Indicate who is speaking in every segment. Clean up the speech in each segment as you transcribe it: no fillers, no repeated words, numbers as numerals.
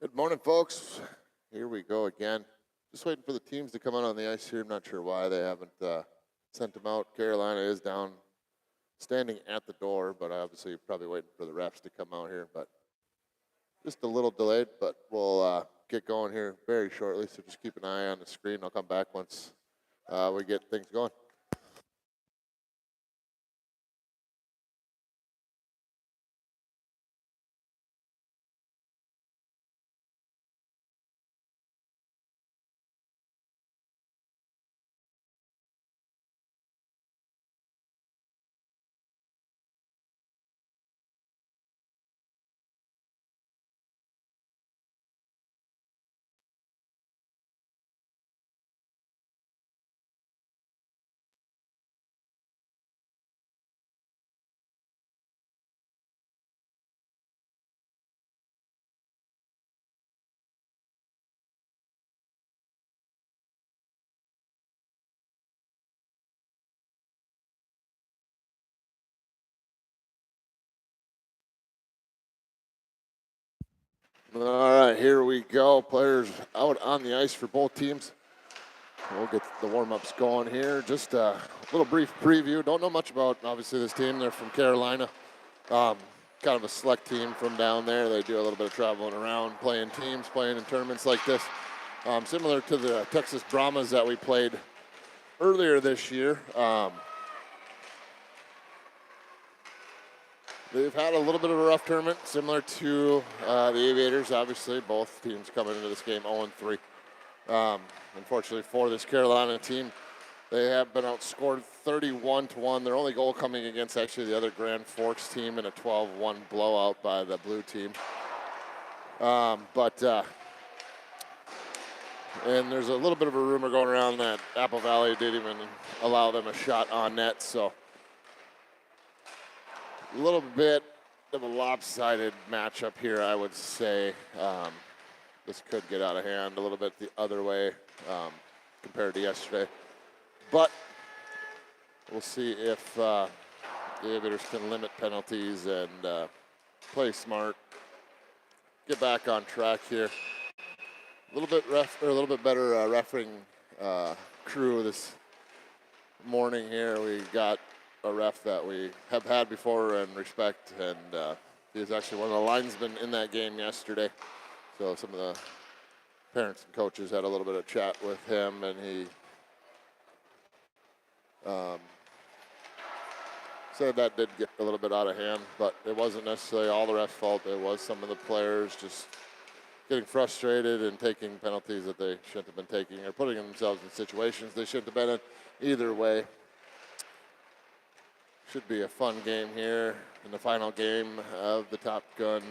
Speaker 1: Good morning, folks. Here we go again. Just waiting for the teams to come out on the ice here. I'm not sure why they haven't sent them out. Carolina is down, standing at the door, but obviously probably waiting for the refs to come out here. But just a little delayed, but we'll get going here very shortly. So just keep an eye on the screen. I'll come back once we get things going. All right, here we go. Players out on the ice for both teams. We'll get the warm-ups going here. Just a little brief preview. Don't know much about, obviously, this team. They're from Carolina. Kind of a select team from down there. They do a little bit of traveling around, playing teams, playing in tournaments like this. Similar to the Texas Brahmas that we played earlier this year. They've had a little bit of a rough tournament, similar to the Aviators. Obviously, both teams coming into this game 0-3. Unfortunately for this Carolina team, they have been outscored 31-1. Their only goal coming against actually the other Grand Forks team in a 12-1 blowout by the blue team. And there's a little bit of a rumor going around that Apple Valley didn't even allow them a shot on net, so a little bit of a lopsided matchup here, I would say. This could get out of hand a little bit the other way compared to yesterday. But we'll see if the Aviators can limit penalties and play smart, get back on track here. A little bit better reffing crew this morning here. We got a ref that we have had before and respect, and he was actually one of the linesmen in that game yesterday. So some of the parents and coaches had a little bit of chat with him, and he said that did get a little bit out of hand, but it wasn't necessarily all the refs' fault. It was some of the players just getting frustrated and taking penalties that they shouldn't have been taking, or putting themselves in situations they shouldn't have been in. Either way, should be a fun game here in the final game of the Top Gun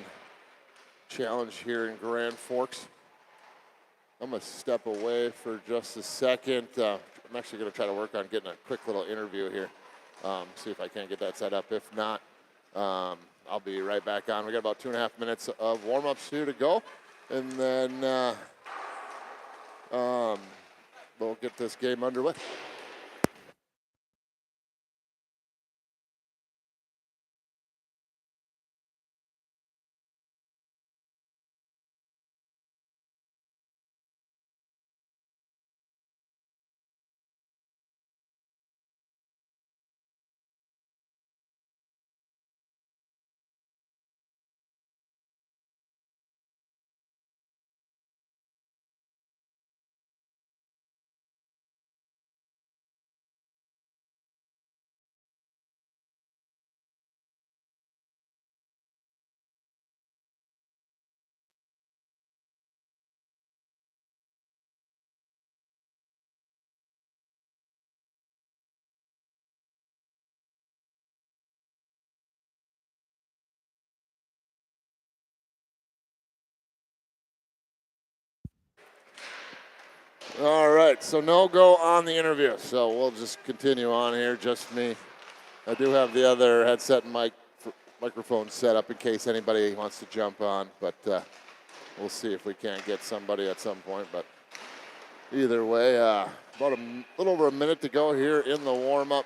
Speaker 1: Challenge here in Grand Forks. I'm going to step away for just a second. I'm actually going to try to work on getting a quick little interview here, see if I can get that set up. If not, I'll be right back on. We got about 2.5 minutes of warm-ups here to go, and then we'll get this game underway. All right, so no go on the interview, so we'll just continue on here, just me. I do have the other headset and microphone set up in case anybody wants to jump on, but we'll see if we can't get somebody at some point. But either way, about a little over a minute to go here in the warm-up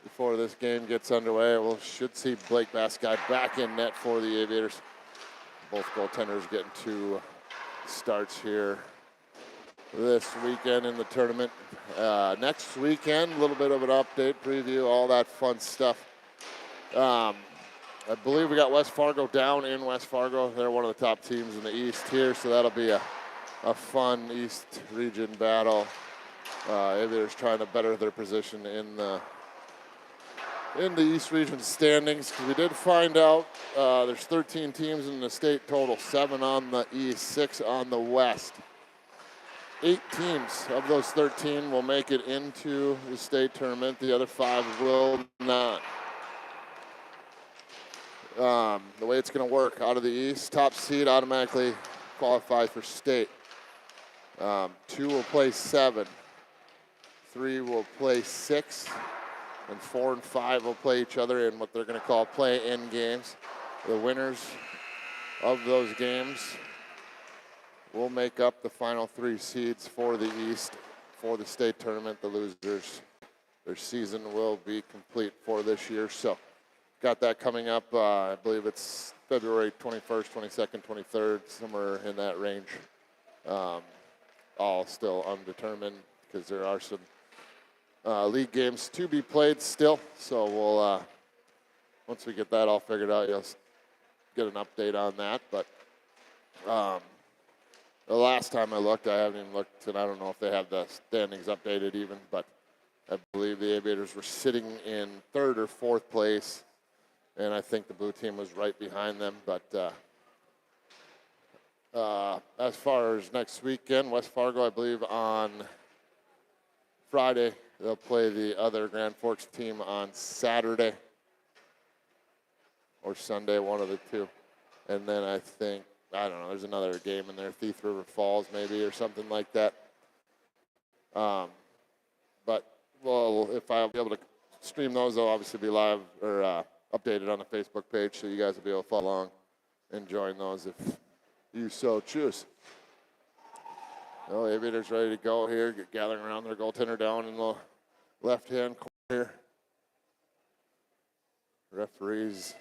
Speaker 1: before this game gets underway. We should see Blake Baskai back in net for the Aviators. both goaltenders getting 2 starts here this weekend in the tournament. Next weekend, a little bit of an update, preview, all that fun stuff. I believe we got West Fargo down in West Fargo. They're one of the top teams in the East here, so that'll be a fun East region battle. Aviators trying to better their position in the East region standings, because we did find out there's 13 teams in the state total, 7 on the East, 6 on the West. 8 teams of those 13 will make it into the state tournament. The other 5 will not. The way it's going to work, out of the East, top seed automatically qualifies for state. 2 will play 7. 3 will play 6. And 4 and 5 will play each other in what they're going to call play-in games. The winners of those games will make up the final 3 seeds for the East for the state tournament. The losers, their season will be complete for this year. So got that coming up. I believe it's February 21st, 22nd, 23rd, somewhere in that range. All still undetermined because there are some league games to be played still. So we'll, once we get that all figured out, you'll get an update on that. But the last time I looked, I haven't even looked, and I don't know if they have the standings updated even, but I believe the Aviators were sitting in 3rd or 4th place, and I think the blue team was right behind them. But as far as next weekend, West Fargo, I believe on Friday, they'll play the other Grand Forks team on Saturday or Sunday, one of the 2. And then I think, I don't know, there's another game in there, Thief River Falls maybe or something like that. But, well, if I'll be able to stream those, they'll obviously be live or updated on the Facebook page, so you guys will be able to follow along and join those if you so choose. Well, the Aviators ready to go here, gathering around their goaltender down in the left-hand corner here. Referees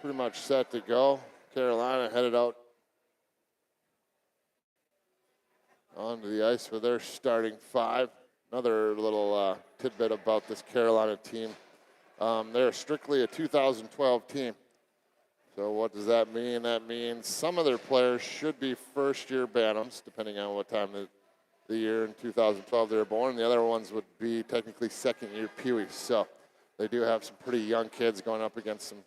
Speaker 1: pretty much set to go. Carolina headed out onto the ice for their starting 5. Another little tidbit about this Carolina team. They're strictly a 2012 team. So what does that mean? That means some of their players should be first-year Bantams, depending on what time of the year in 2012 they were born. The other ones would be technically second-year Pewees. So they do have some pretty young kids going up against some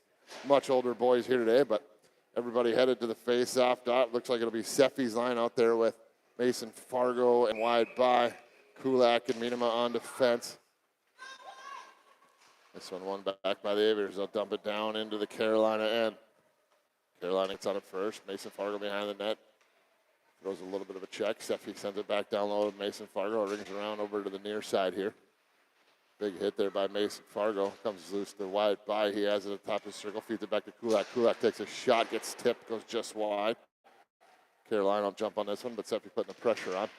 Speaker 1: much older boys here today, but everybody headed to the face-off dot. Looks like it'll be Seffi's line out there with Mason Fargo and wide by. Kulak and Minima on defense. This one won back by the Aviators. They'll dump it down into the Carolina end. Carolina gets on it first. Mason Fargo behind the net. Throws a little bit of a check. Seffi sends it back down low to Mason Fargo. Rings around over to the near side here. Big hit there by Mason Fargo. Comes loose to wide by. He has it at the top of the circle. Feeds it back to Kulak. Kulak takes a shot. Gets tipped. Goes just wide. Carolina will jump on this one, but Seffi putting the pressure on.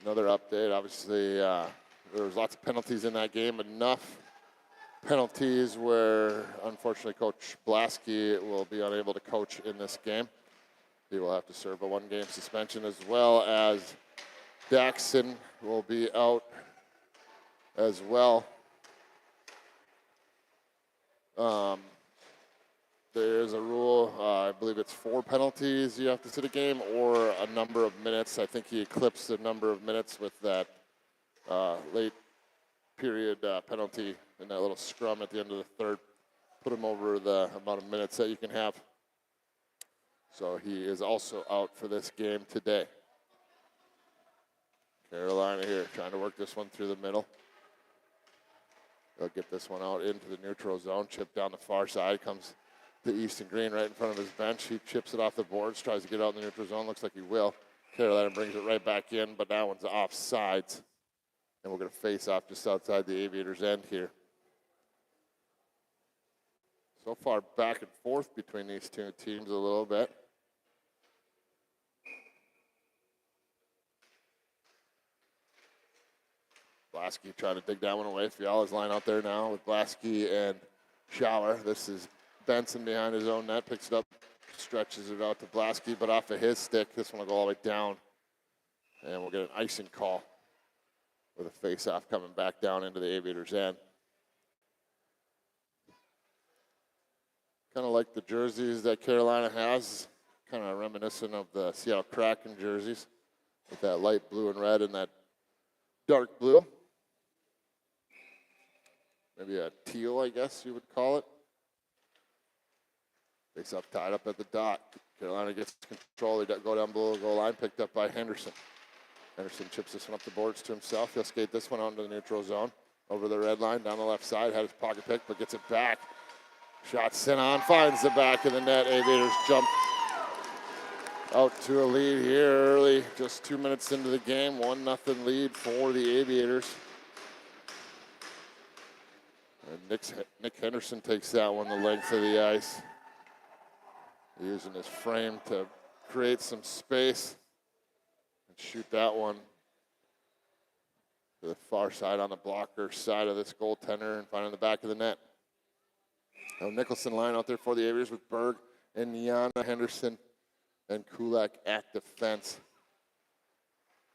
Speaker 1: Another update. Obviously, there was lots of penalties in that game. Enough penalties where, unfortunately, Coach Blasky will be unable to coach in this game. He will have to serve a 1-game suspension, as well as Daxon will be out as well. There's a rule, I believe it's 4 penalties you have to sit a game or a number of minutes. I think he eclipsed the number of minutes with that late period penalty in that little scrum at the end of the 3rd. Put him over the amount of minutes that you can have. So he is also out for this game today. Carolina here trying to work this one through the middle. They'll get this one out into the neutral zone. Chip down the far side. Comes to Easton Green right in front of his bench. He chips it off the boards. Tries to get out in the neutral zone. Looks like he will. Carolina brings it right back in, but that one's off sides. And we're going to face off just outside the Aviators' end here. So far back and forth between these 2 teams a little bit. Blasky trying to dig that one away. Fiala's line out there now with Blasky and Schauer. This is Benson behind his own net. Picks it up stretches it out to Blasky, but off of his stick, this one will go all the way down. And we'll get an icing call with a face-off coming back down into the Aviators' end. Kind of like the jerseys that Carolina has, kind of reminiscent of the Seattle Kraken jerseys with that light blue and red and that dark blue. Maybe a teal, I guess you would call it. Face-off tied up at the dot. Carolina gets control. They go down below the goal line, picked up by Henderson. Henderson chips this one up the boards to himself. He'll skate this one out into the neutral zone. Over the red line, down the left side, had his pocket pick, but gets it back. Shot sent on, finds the back of the net. Aviators jump out to a lead here early, just 2 minutes into the game. 1-0 lead for the Aviators. And Nick Henderson takes that one the length of the ice. Using his frame to create some space and shoot that one to the far side on the blocker side of this goaltender and finding the back of the net. Now Nicholson line out there for the Aviators with Berg and Yana, Henderson and Kulak at defense.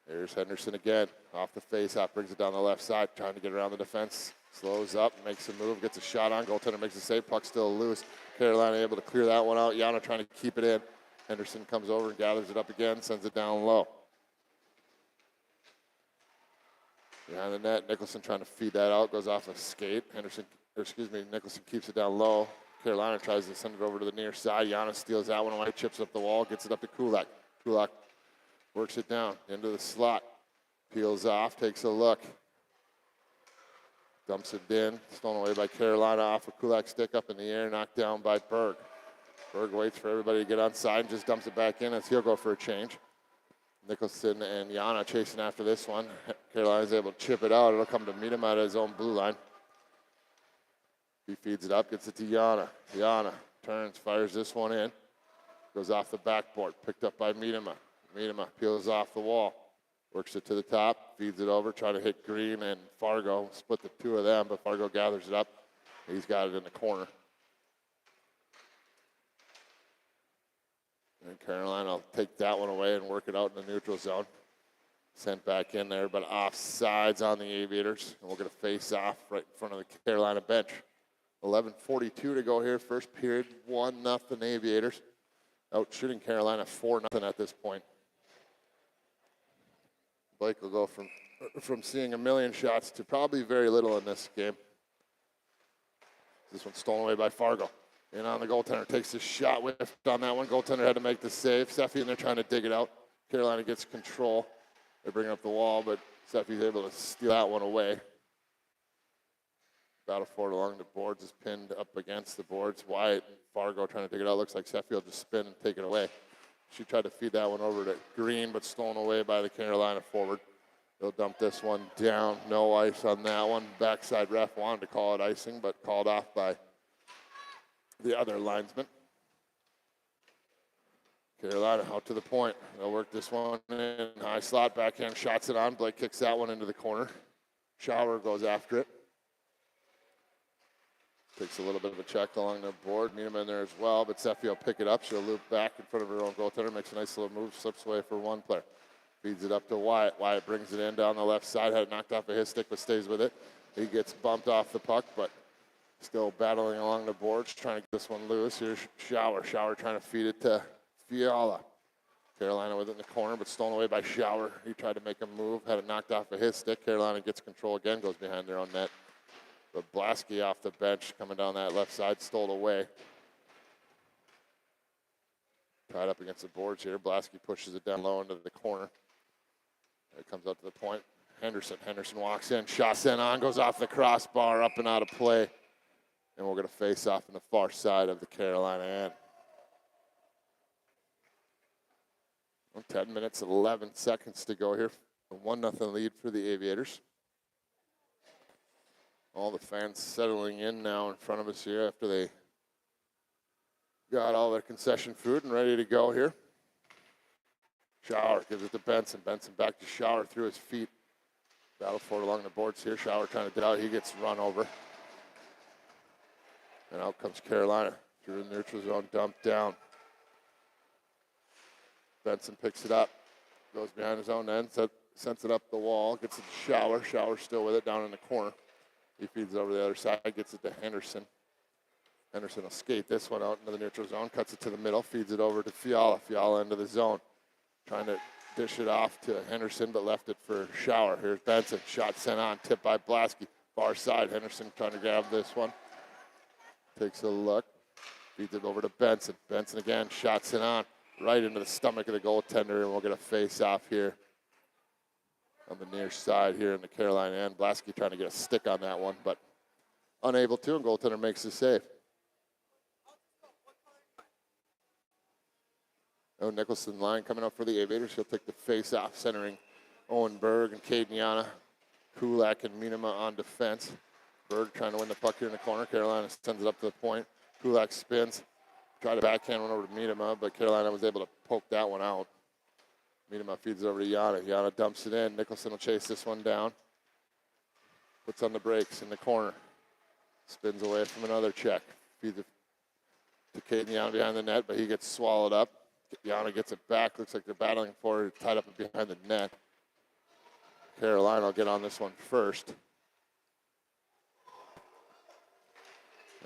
Speaker 1: There's Henderson again, off the face-off, brings it down the left side, trying to get around the defense. Slows up, makes a move, gets a shot on. Goaltender makes a save, puck still loose. Carolina able to clear that one out. Yana trying to keep it in. Henderson comes over and gathers it up again, sends it down low. Behind the net, Nicholson trying to feed that out, goes off a skate. Nicholson keeps it down low. Carolina tries to send it over to the near side. Yana steals that one away, chips up the wall, gets it up to Kulak. Kulak works it down into the slot. Peels off, takes a look. Dumps it in, stolen away by Carolina off a Kulak stick up in the air, knocked down by Berg. Berg waits for everybody to get on side and just dumps it back in as he'll go for a change. Nicholson and Yana chasing after this one. Carolina's able to chip it out. It'll come to meet him out of his own blue line. He feeds it up, gets it to Yana. Yana turns, fires this one in. Goes off the backboard, picked up by Miedema. Miedema peels off the wall. Works it to the top, feeds it over, trying to hit Green and Fargo. Split the two of them, but Fargo gathers it up. He's got it in the corner. And Carolina will take that one away and work it out in the neutral zone. Sent back in there, but offsides on the Aviators. And we'll get a face-off right in front of the Carolina bench. 11:42 to go here, first period, 1-0 Aviators. Out shooting Carolina 4-0 at this point. Blake will go from seeing a million shots to probably very little in this game. This one's stolen away by Fargo. In on the goaltender, takes his shot, whiffed on that one. Goaltender had to make the save. Seffi and they're trying to dig it out. Carolina gets control. They're bringing up the wall, but Seffi's able to steal that one away. Battle for it along the boards is pinned up against the boards. Wyatt and Fargo trying to dig it out. Looks like Seffi will just spin and take it away. She tried to feed that one over to Green, but stolen away by the Carolina forward. They'll dump this one down. No ice on that one. Backside ref wanted to call it icing, but called off by the other linesman. Carolina out to the point. They'll work this one in. High slot, backhand, shots it on. Blake kicks that one into the corner. Shower goes after it. Takes a little bit of a check along the board. Meet him in there as well, but Seffi will pick it up. She'll loop back in front of her own goaltender, makes a nice little move, slips away for one player. Feeds it up to Wyatt. Wyatt brings it in down the left side. Had it knocked off of his stick, but stays with it. He gets bumped off the puck, but still battling along the boards, trying to get this one loose. Here's Shower. Shower trying to feed it to Fiala. Carolina within the corner, but stolen away by Shower. He tried to make a move, had it knocked off of his stick. Carolina gets control again, goes behind their own net. But Blasky off the bench, coming down that left side, stole away. Tied up against the boards here. Blasky pushes it down low into the corner. It comes up to the point. Henderson walks in, shot sent on, goes off the crossbar, up and out of play. And we'll get a face-off on the far side of the Carolina end. 10 minutes and 11 seconds to go here. A 1-0 lead for the Aviators. All the fans settling in now in front of us here after they got all their concession food and ready to go here. Shower gives it to Benson. Benson back to Shower through his feet. Battle for it along the boards here. Shower trying to get out. He gets run over. And out comes Carolina through the neutral zone, dumped down. Benson picks it up, goes behind his own end, sends it up the wall, gets it to Shower. Shower's still with it down in the corner. He feeds it over the other side, gets it to Henderson. Henderson will skate this one out into the neutral zone, cuts it to the middle, feeds it over to Fiala. Fiala into the zone, trying to dish it off to Henderson, but left it for Shower. Here's Benson, shot sent on, tipped by Blasky. Far side, Henderson trying to grab this one. Takes a look, feeds it over to Benson. Benson again, shot sent on, right into the stomach of the goaltender, and we'll get a face-off here on the near side here in the Carolina end. Blasky trying to get a stick on that one, but unable to, and goaltender makes the save. Oh, Nicholson line coming up for the Aviators. He'll take the face-off, centering Owen Berg and Caden Yana. Kulak and Minima on defense. Berg trying to win the puck here in the corner. Carolina sends it up to the point. Kulak spins. Tried to backhand one over to Minima, but Carolina was able to poke that one out. Minima feeds it over to Yana. Yana dumps it in. Nicholson will chase this one down. Puts on the brakes in the corner. Spins away from another check. Feeds it to Caden Yana behind the net, but he gets swallowed up. Yana gets it back. Looks like they're battling for it. Tied up behind the net. Carolina will get on this one first.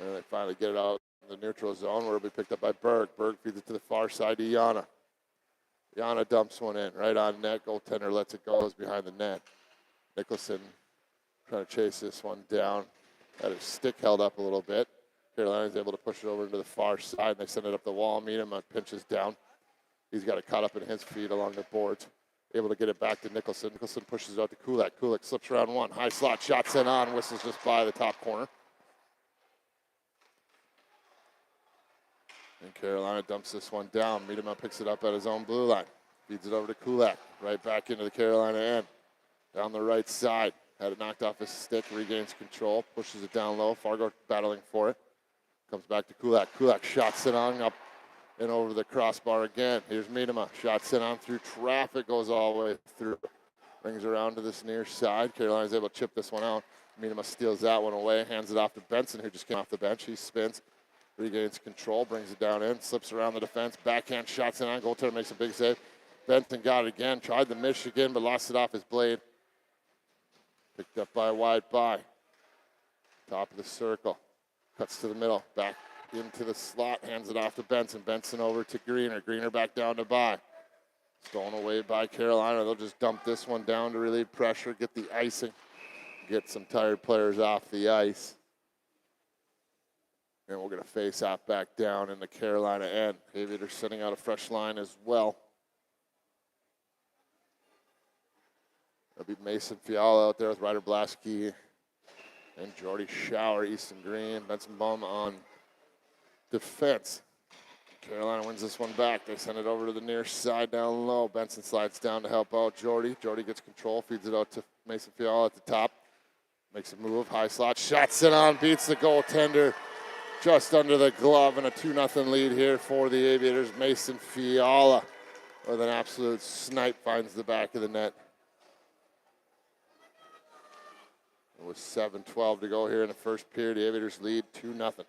Speaker 1: And they finally get it out in the neutral zone where it'll be picked up by Berg. Berg feeds it to the far side to Yana. Yana dumps one in. Right on net. Goaltender lets it go. Goes behind the net. Nicholson trying to chase this one down. Had his stick held up a little bit. Carolina's able to push it over into the far side. And they send it up the wall. Minima pinches down. He's got it caught up in his feet along the boards. Able to get it back to Nicholson. Nicholson pushes it out to Kulak. Kulak slips around one. High slot, shot sent on. Whistles just by the top corner. And Carolina dumps this one down. Miedema picks it up at his own blue line. Feeds it over to Kulak. Right back into the Carolina end. Down the right side. Had it knocked off his stick. Regains control. Pushes it down low. Fargo battling for it. Comes back to Kulak. Kulak shot sent on up and over the crossbar again. Here's Miedema. Shot sent on through traffic. Goes all the way through. Brings around to this near side. Carolina's able to chip this one out. Miedema steals that one away. Hands it off to Benson, who just came off the bench. He spins. Regains control. Brings it down in. Slips around the defense. Backhand shot sent on. Goaltender makes a big save. Benson got it again. Tried the miss again, but lost it off his blade. Picked up by wide by. Top of the circle. Cuts to the middle. Back into the slot. Hands it off to Benson. Benson over to Greener. Greener back down to By. Stolen away by Carolina. They'll just dump this one down to relieve pressure. Get the icing. Get some tired players off the ice. And we're going to face off back down in the Carolina end. Aviators sending out a fresh line as well. That'll be Mason Fiala out there with Ryder Blasky and Jordy Shower, Easton Green, Benson Bum on defense. Carolina wins this one back. They send it over to the near side down low. Benson slides down to help out Jordy. Jordy gets control, feeds it out to Mason Fiala at the top. Makes a move, high slot, shot sent on, beats the goaltender just under the glove, and a 2-0 lead here for the Aviators. Mason Fiala with an absolute snipe finds the back of the net. With 7:12 to go here in the first period, the Aviators lead 2-0.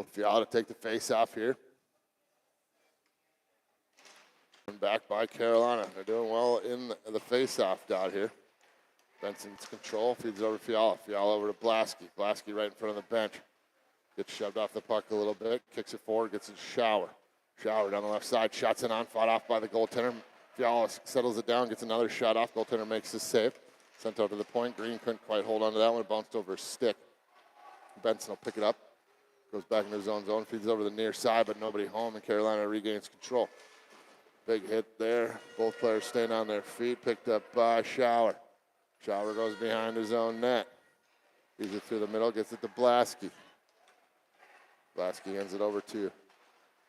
Speaker 1: Fiala to take the face off here. And back by Carolina. They're doing well in the face-off dot here. Benson's control, feeds it over to Fiala. Fiala over to Blasky. Blasky right in front of the bench. Gets shoved off the puck a little bit. Kicks it forward, gets a Shower. Shower down the left side, shots it on, fought off by the goaltender. Fiala settles it down, gets another shot off. Goaltender makes the save. Sent out to the point. Green couldn't quite hold on to that one. It bounced over his stick. Benson will pick it up. Goes back into his own zone, feeds it over the near side, but nobody home, and Carolina regains control. Big hit there. Both players staying on their feet. Picked up by Shower. Shower goes behind his own net. Feeds it through the middle, gets it to Blasky. Blasky hands it over to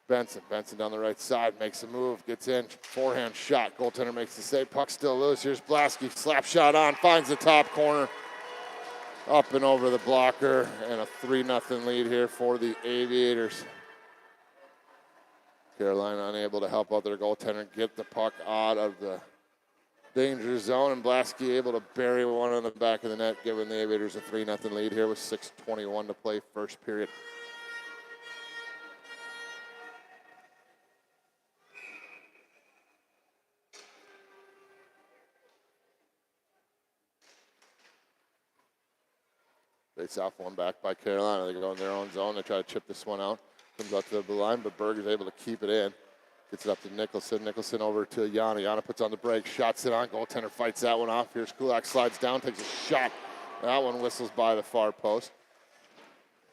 Speaker 1: Benson. Benson down the right side, makes a move, gets in, forehand shot. Goaltender makes the save, puck still loose. Here's Blasky, slap shot on, finds the top corner. Up and over the blocker, and a 3-0 lead here for the Aviators. Carolina unable to help out their goaltender get the puck out of the danger zone, and Blasky able to bury one on the back of the net, giving the Aviators a 3-0 lead here with 6:21 to play, first period. Face off one back by Carolina. They go in their own zone. They try to chip this one out. Comes out to the blue line, but Berg is able to keep it in. Gets it up to Nicholson. Nicholson over to Yana. Yana puts on the break. Shots it on. Goaltender fights that one off. Here's Kulak, slides down, takes a shot. That one whistles by the far post.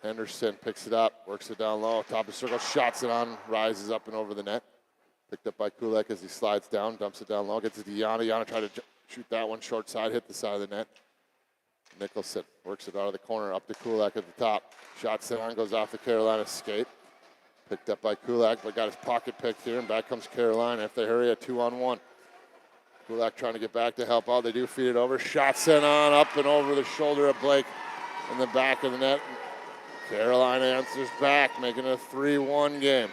Speaker 1: Henderson picks it up, works it down low. Top of the circle, shots it on, rises up and over the net. Picked up by Kulak as he slides down, dumps it down low. Gets it to Yana. Yana tried to shoot that one short side, hit the side of the net. Nicholson works it out of the corner, up to Kulak at the top. Shot sent on, goes off the Carolina skate. Picked up by Kulak, but got his pocket picked here, and back comes Carolina. If they hurry, a 2-on-1. Kulak trying to get back to help out. They do feed it over. Shot sent on, up and over the shoulder of Blake in the back of the net. Carolina answers back, making it a 3-1 game.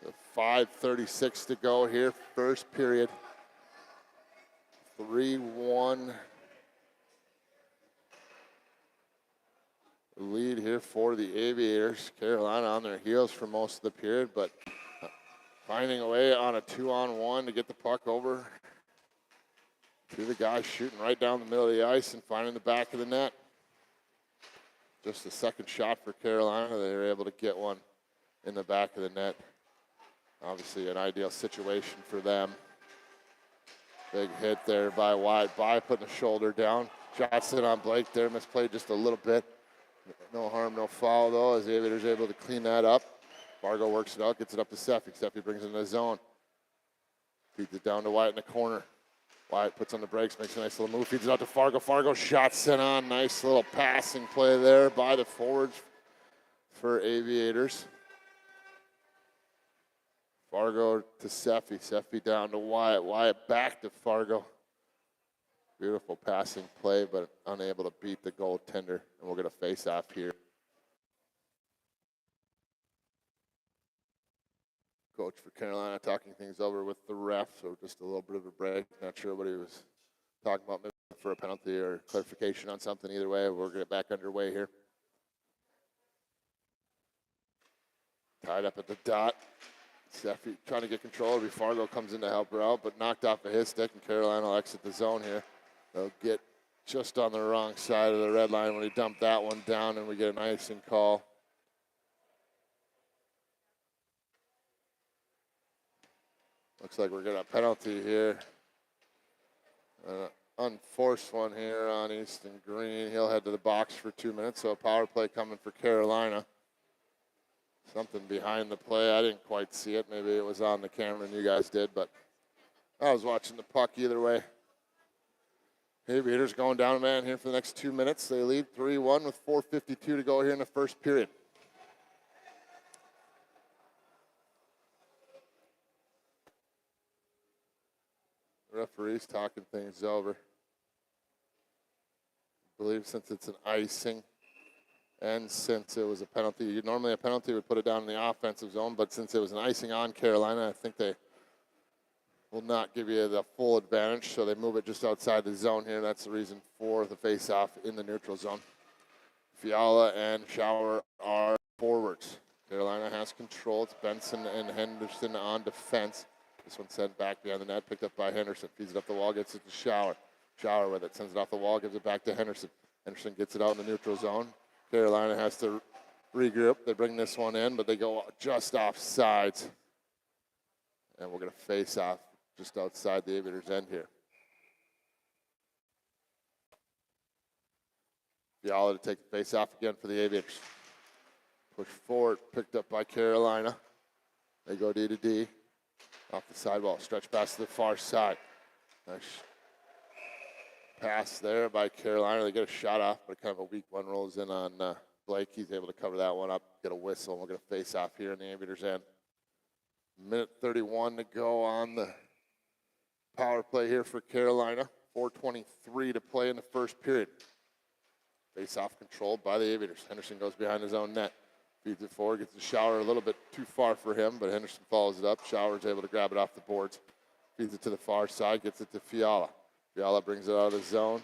Speaker 1: The 5:36 to go here, first period. 3-1 lead here for the Aviators. Carolina on their heels for most of the period, but finding a way on a 2-on-1 to get the puck over to the guy shooting right down the middle of the ice and finding the back of the net. Just the second shot for Carolina. They were able to get one in the back of the net. Obviously an ideal situation for them. Big hit there by Wyatt. By putting the shoulder down. Shots in on Blake there. Misplayed just a little bit. No harm, no foul though, as the Aviators able to clean that up. Fargo works it out, gets it up to Seffi. Seffi brings it in the zone. Feeds it down to Wyatt in the corner. Wyatt puts on the brakes, makes a nice little move, feeds it out to Fargo. Fargo shot sent on. Nice little passing play there by the forwards for Aviators. Fargo to Seffi. Seffi down to Wyatt. Wyatt back to Fargo. Beautiful passing play, but unable to beat the goaltender. And we're going to face off here. Coach for Carolina talking things over with the ref, so just a little bit of a break. Not sure what he was talking about, maybe for a penalty or clarification on something. Either way, we're going to get back underway here. Tied up at the dot. Seffi trying to get control. Fargo comes in to help her out, but knocked off of his stick, and Carolina will exit the zone here. They'll get just on the wrong side of the red line when he dumped that one down, and we get an icing call. Looks like we're getting a penalty here. An unforced one here on Easton Green. He'll head to the box for 2 minutes, so a power play coming for Carolina. Something behind the play. I didn't quite see it. Maybe it was on the camera and you guys did, but I was watching the puck either way. Aviators going down a man here for the next 2 minutes. They lead 3-1 with 4:52 to go here in the first period. The referee's talking things over. I believe since it's an icing and since it was a penalty, normally a penalty would put it down in the offensive zone, but since it was an icing on Carolina, I think they will not give you the full advantage, so they move it just outside the zone here. That's the reason for the face-off in the neutral zone. Fiala and Schauer are forwards. Carolina has control. It's Benson and Henderson on defense. This one sent back behind the net, picked up by Henderson. Feeds it up the wall, gets it to Schauer. Schauer with it, sends it off the wall, gives it back to Henderson. Henderson gets it out in the neutral zone. Carolina has to regroup. They bring this one in, but they go just off sides. And we're going to face off just outside the Aviators' end here. Fiala to take the face off again for the Aviators. Push forward, picked up by Carolina. They go D to D. Off the sidewall, stretch pass to the far side. Nice pass there by Carolina. They get a shot off, but kind of a weak one rolls in on Blake. He's able to cover that one up, get a whistle, and we're going to face off here in the Aviators' end. Minute 31 to go on the power play here for Carolina. 4:23 to play in the first period. Face-off controlled by the Aviators. Henderson goes behind his own net. Feeds it forward, gets the Shower a little bit too far for him, but Henderson follows it up. Shower's able to grab it off the boards. Feeds it to the far side, gets it to Fiala. Fiala brings it out of the zone.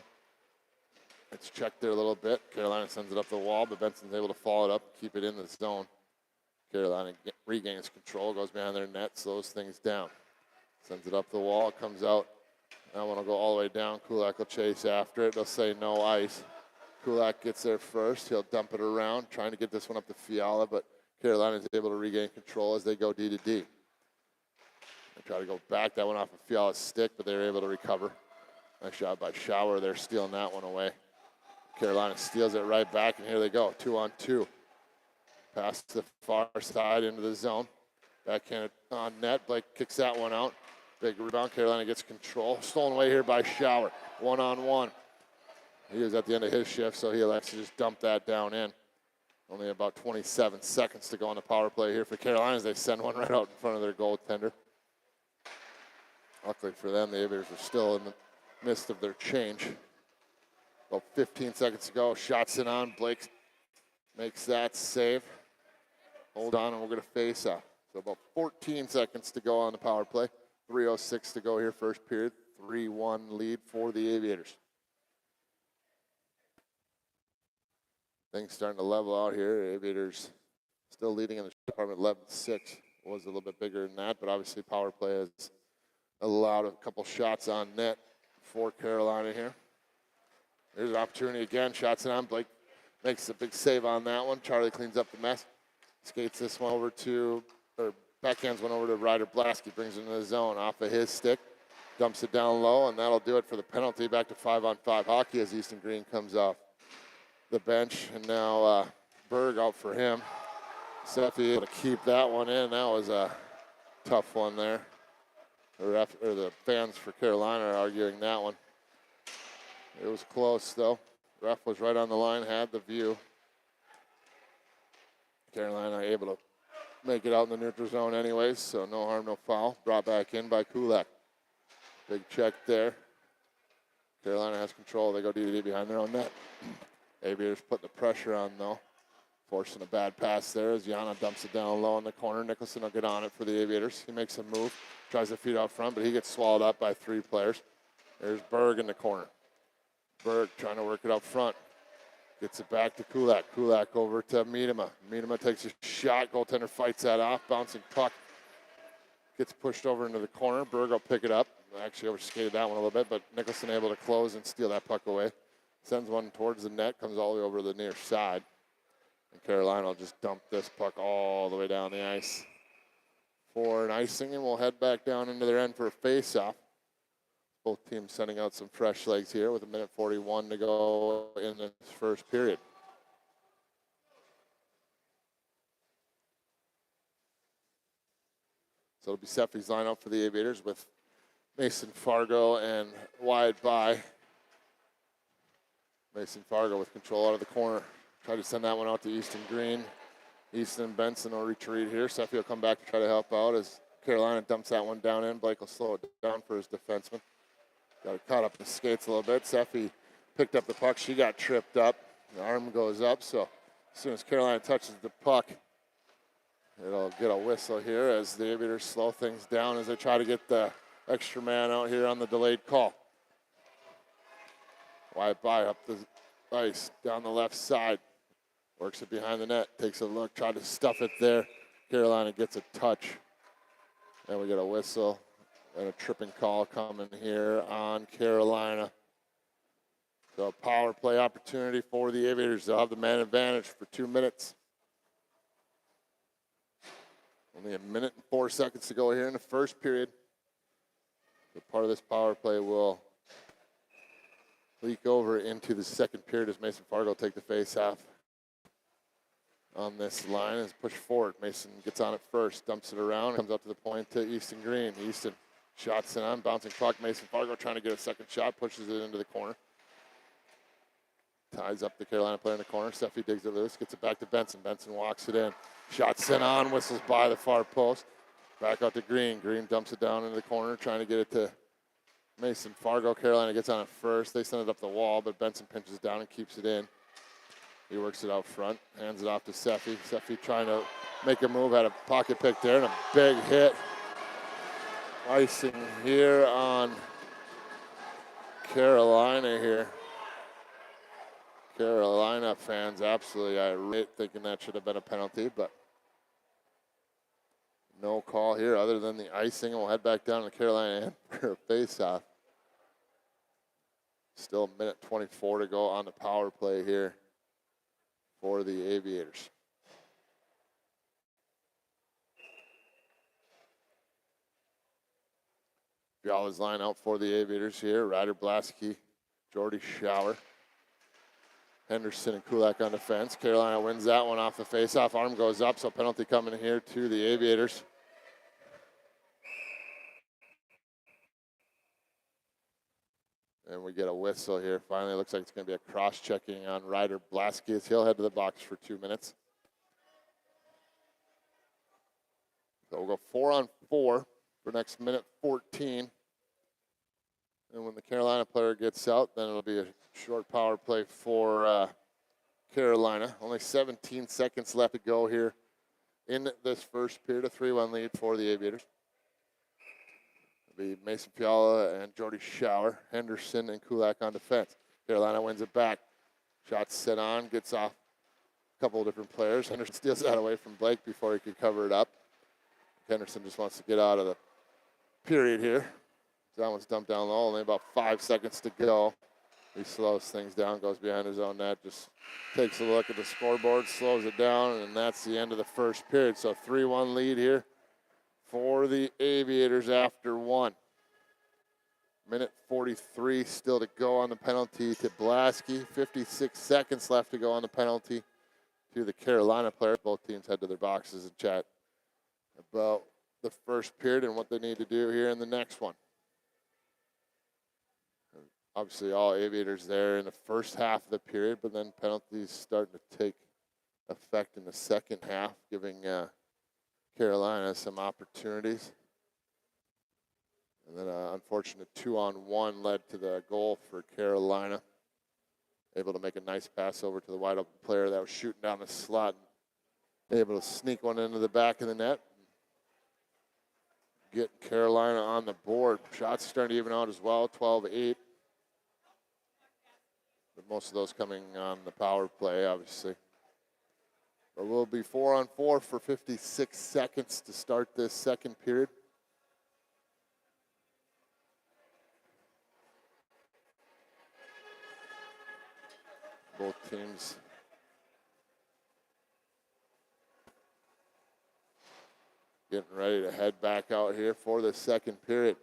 Speaker 1: It's checked there a little bit. Carolina sends it up the wall, but Benson's able to follow it up, keep it in the zone. Carolina regains control, goes behind their net, slows things down. Sends it up the wall, comes out. That one will go all the way down. Kulak will chase after it. They'll say no ice. Kulak gets there first. He'll dump it around, trying to get this one up to Fiala, but Carolina is able to regain control as they go D to D. They try to go back. That one off of Fiala's stick, but they were able to recover. Nice shot by Shower. They're stealing that one away. Carolina steals it right back, and here they go, 2-on-2. Pass to the far side into the zone. Backhand on net. Blake kicks that one out. Big rebound. Carolina gets control. Stolen away here by Shower. 1-on-1. He was at the end of his shift, so he elects to just dump that down in. Only about 27 seconds to go on the power play here for Carolina as they send one right out in front of their goaltender. Luckily for them, the Aviators are still in the midst of their change. About 15 seconds to go. Shots in on. Blake makes that save. Hold on, and we're going to face off. So about 14 seconds to go on the power play. 3:06 to go here, first period. 3-1 lead for the Aviators. Things starting to level out here. Aviators still leading in the department 11-6. Was a little bit bigger than that, but obviously power play has allowed a couple shots on net for Carolina here. There's an opportunity again. Shots in on. Blake makes a big save on that one. Charlie cleans up the mess. Skates this one over to, or backhands one over to Ryder Blasky. Brings it into the zone off of his stick. Dumps it down low, and that'll do it for the penalty. Back to 5-on-5 hockey as Easton Green comes off the bench. And now Berg out for him. Seffi able to keep that one in. That was a tough one there. The fans for Carolina are arguing that one. It was close, though. Ref was right on the line, had the view. Carolina able to make it out in the neutral zone anyways, so no harm, no foul. Brought back in by Kulak. Big check there. Carolina has control. They go D behind their own net. Aviators putting the pressure on, though. Forcing a bad pass there as Yana dumps it down low in the corner. Nicholson will get on it for the Aviators. He makes a move, tries to feed out front, but he gets swallowed up by three players. There's Berg in the corner. Berg trying to work it up front. Gets it back to Kulak. Kulak over to Miedema. Miedema takes a shot. Goaltender fights that off. Bouncing puck. Gets pushed over into the corner. Berg will pick it up. Actually overskated that one a little bit, but Nicholson able to close and steal that puck away. Sends one towards the net. Comes all the way over to the near side. And Carolina will just dump this puck all the way down the ice for an icing, and we'll head back down into their end for a face-off. Both teams sending out some fresh legs here with 1:41 to go in this first period. So it'll be Seffi's lineup for the Aviators with Mason Fargo and wide by. Mason Fargo with control out of the corner. Try to send that one out to Easton Green. Easton and Benson will retreat here. Seffi will come back to try to help out as Carolina dumps that one down in. Blake will slow it down for his defenseman. Got it caught up in the skates a little bit. Seffi picked up the puck. She got tripped up. The arm goes up, so as soon as Carolina touches the puck, it'll get a whistle here as the Aviators slow things down as they try to get the extra man out here on the delayed call. Wide by up the ice, down the left side. Works it behind the net, takes a look, tried to stuff it there. Carolina gets a touch. And we get a whistle and a tripping call coming here on Carolina. So a power play opportunity for the Aviators. They'll have the man advantage for 2 minutes. Only 1:04 to go here in the first period. So part of this power play will leak over into the second period as Mason Fargo take the face-off on this line is pushed forward. Mason gets on it first, dumps it around, comes up to the point to Easton Green. Easton shots it on, bouncing puck. Mason Fargo trying to get a second shot, pushes it into the corner. Ties up the Carolina player in the corner. Seffi digs it loose, gets it back to Benson. Benson walks it in. Shot sent on, whistles by the far post. Back out to Green. Green dumps it down into the corner, trying to get it to Mason Fargo. Carolina gets on it first. They send it up the wall, but Benson pinches down and keeps it in. He works it out front, hands it off to Seffi. Seffi trying to make a move, had a pocket pick there, and a big hit. Icing here on Carolina here. Carolina fans absolutely irate, thinking that should have been a penalty, but no call here other than the icing. We'll head back down to Carolina end for a face-off. Still a minute 24 to go on the power play here for the Aviators. Fiala's line out for the Aviators here. Ryder Blasky, Jordy Schauer, Henderson and Kulak on defense. Carolina wins that one off the faceoff. Arm goes up, so penalty coming here to the Aviators. And we get a whistle here. Finally, looks like it's going to be a cross-checking on Ryder Blasky as he'll head to the box for 2 minutes. So we'll go 4-on-4 for next minute 14. And when the Carolina player gets out, then it'll be a short power play for Carolina. Only 17 seconds left to go here in this first period. A 3-1 lead for the Aviators. It'll be Mason Fiala and Jordy Schauer, Henderson and Kulak on defense. Carolina wins it back. Shots set on, gets off a couple of different players. Henderson steals that away from Blake before he could cover it up. Henderson just wants to get out of the period here. That one's dumped down low, only about 5 seconds to go. He slows things down, goes behind his own net, just takes a look at the scoreboard, slows it down, and that's the end of the first period. So 3-1 lead here for the Aviators after one. Minute 43 still to go on the penalty to Blasky. 56 seconds left to go on the penalty to the Carolina player. Both teams head to their boxes and chat about the first period and what they need to do here in the next one. Obviously, all Aviators there in the first half of the period, but then penalties starting to take effect in the second half, giving Carolina some opportunities. And then an unfortunate 2-on-1 led to the goal for Carolina. Able to make a nice pass over to the wide open player that was shooting down the slot. Able to sneak one into the back of the net. Get Carolina on the board. Shots starting to even out as well, 12-8. But most of those coming on the power play, obviously. But we'll be 4-on-4 for 56 seconds to start this second period. Both teams getting ready to head back out here for the second period.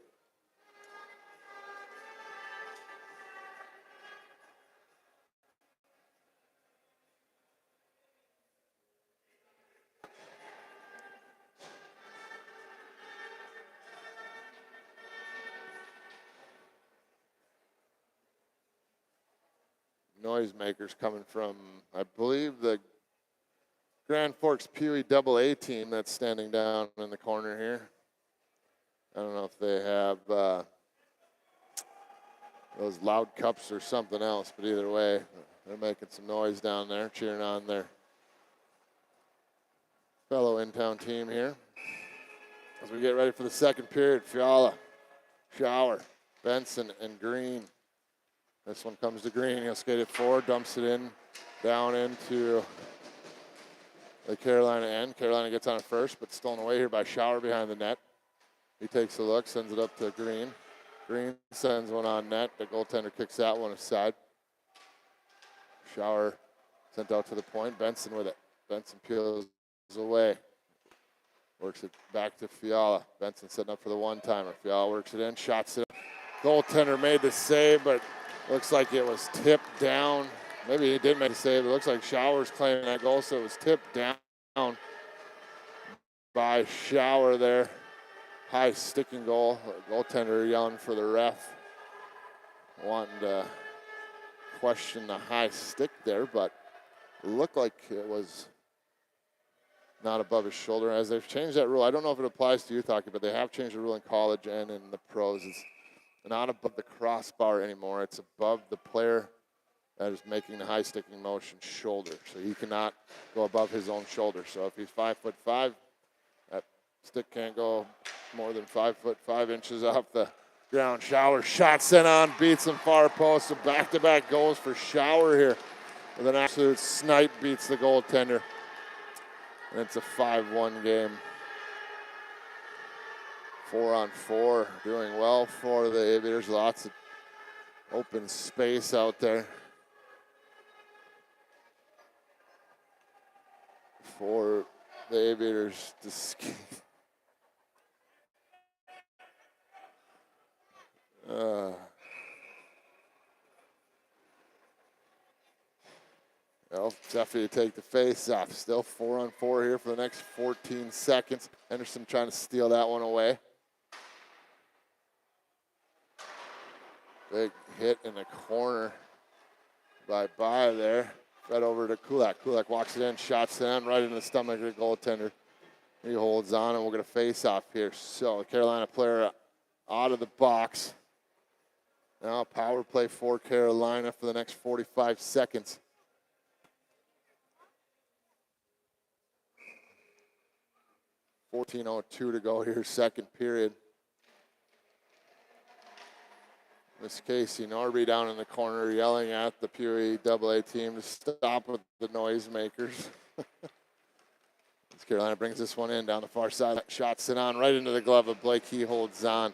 Speaker 1: Noisemakers coming from, I believe, the Grand Forks Pewee AA team that's standing down in the corner here. I don't know if they have those loud cups or something else, but either way, they're making some noise down there, cheering on their fellow in-town team here. As we get ready for the second period, Fiala, Schauer, Benson, and Green. This one comes to Green. He'll skate it forward, dumps it in, down into the Carolina end. Carolina gets on it first, but stolen away here by Schauer behind the net. He takes a look, sends it up to Green. Green sends one on net. The goaltender kicks that one aside. Schauer sent out to the point. Benson with it. Benson peels away. Works it back to Fiala. Benson setting up for the one-timer. Fiala works it in, shots it. Goaltender made the save, but looks like it was tipped down. Maybe he did make a save. It looks like Schauer's claiming that goal, so it was tipped down by Schauer there. High sticking goal. Goaltender yelling for the ref. Wanting to question the high stick there, but it looked like it was not above his shoulder. As they've changed that rule, I don't know if it applies to youth hockey, but they have changed the rule in college and in the pros. It's not above the crossbar anymore. It's above the player That is making the high sticking motion shoulder. So he cannot go above his own shoulder. So if he's 5'5", that stick can't go more than 5'5" off the ground. Shower shot sent on, beats him far post. So back-to-back goals for Shower here. With an absolute snipe, beats the goaltender. And it's a 5-1 game. 4-on-4, doing well for the Aviators. Lots of open space out there for the Aviators to skate. Well, Zeffy to take the face off. Still 4-on-4 here for the next 14 seconds. Henderson trying to steal that one away. Big hit in the corner by there. Right over to Kulak. Kulak walks it in, shots it in, right in the stomach of the goaltender. He holds on, and we're going to face off here. So, the Carolina player out of the box. Now, power play for Carolina for the next 45 seconds. .14:02 to go here, second period. Miss Casey Norby down in the corner yelling at the Peoria AA team to stop with the noisemakers. As Carolina brings this one in down the far side. Shots it on right into the glove of Blake. He holds on.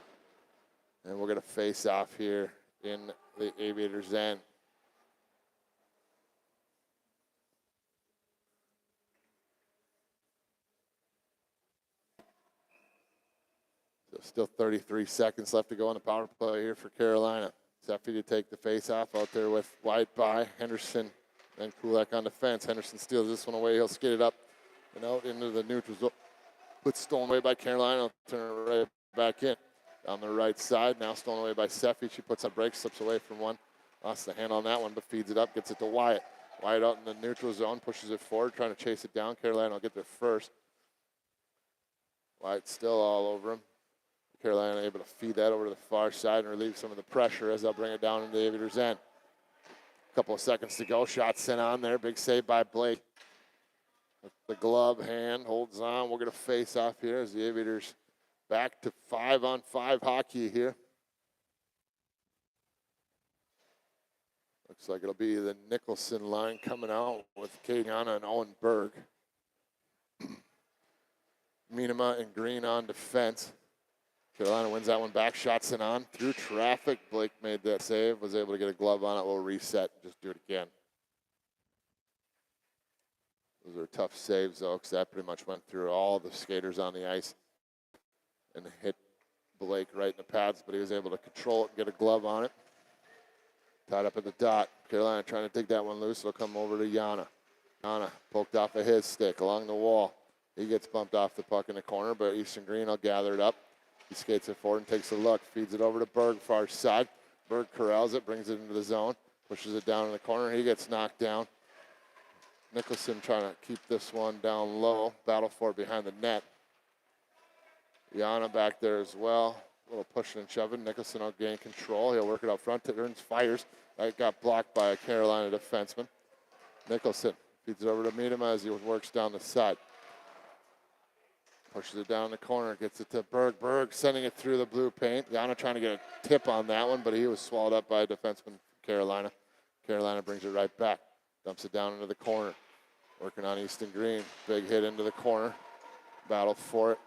Speaker 1: And we're going to face off here in the Aviators' end. So still 33 seconds left to go on the power play here for Carolina. Zeffy to take the face off out there with White by Henderson and Kulak on defense. Henderson steals this one away. He'll skate it up and out into the neutral zone. But stolen away by Carolina. He'll turn it right back in. Down the right side. Now stolen away by Zeffy. She puts up break, slips away from one. Lost the hand on that one, but feeds it up. Gets it to Wyatt. Wyatt out in the neutral zone. Pushes it forward, trying to chase it down. Carolina will get there first. Wyatt still all over him. Carolina able to feed that over to the far side and relieve some of the pressure as they'll bring it down into the Aviators' end. A couple of seconds to go. Shot sent on there. Big save by Blake. With the glove hand holds on. We're going to face off here as the Aviators back to 5-on-5 hockey here. Looks like it'll be the Nicholson line coming out with Kagana and Owen Berg. Minema and Green on defense. Carolina wins that one back. Shots in on through traffic. Blake made that save. Was able to get a glove on it. We'll reset and just do it again. Those are tough saves, though, because that pretty much went through all the skaters on the ice and hit Blake right in the pads, but he was able to control it and get a glove on it. Tied up at the dot. Carolina trying to take that one loose. It'll come over to Yana. Yana poked off of his stick along the wall. He gets bumped off the puck in the corner, but Easton Green will gather it up. He skates it forward and takes a look. Feeds it over to Berg, far side. Berg corrals it, brings it into the zone. Pushes it down in the corner. He gets knocked down. Nicholson trying to keep this one down low. Battle for it behind the net. Yana back there as well. A little pushing and shoving. Nicholson will gain control. He'll work it out front. Turns, fires. That got blocked by a Carolina defenseman. Nicholson feeds it over to Miedema as he works down the side. Pushes it down the corner. Gets it to Berg. Berg sending it through the blue paint. Yana trying to get a tip on that one, but he was swallowed up by a defenseman from Carolina. Carolina brings it right back. Dumps it down into the corner. Working on Easton Green. Big hit into the corner. Battle for it.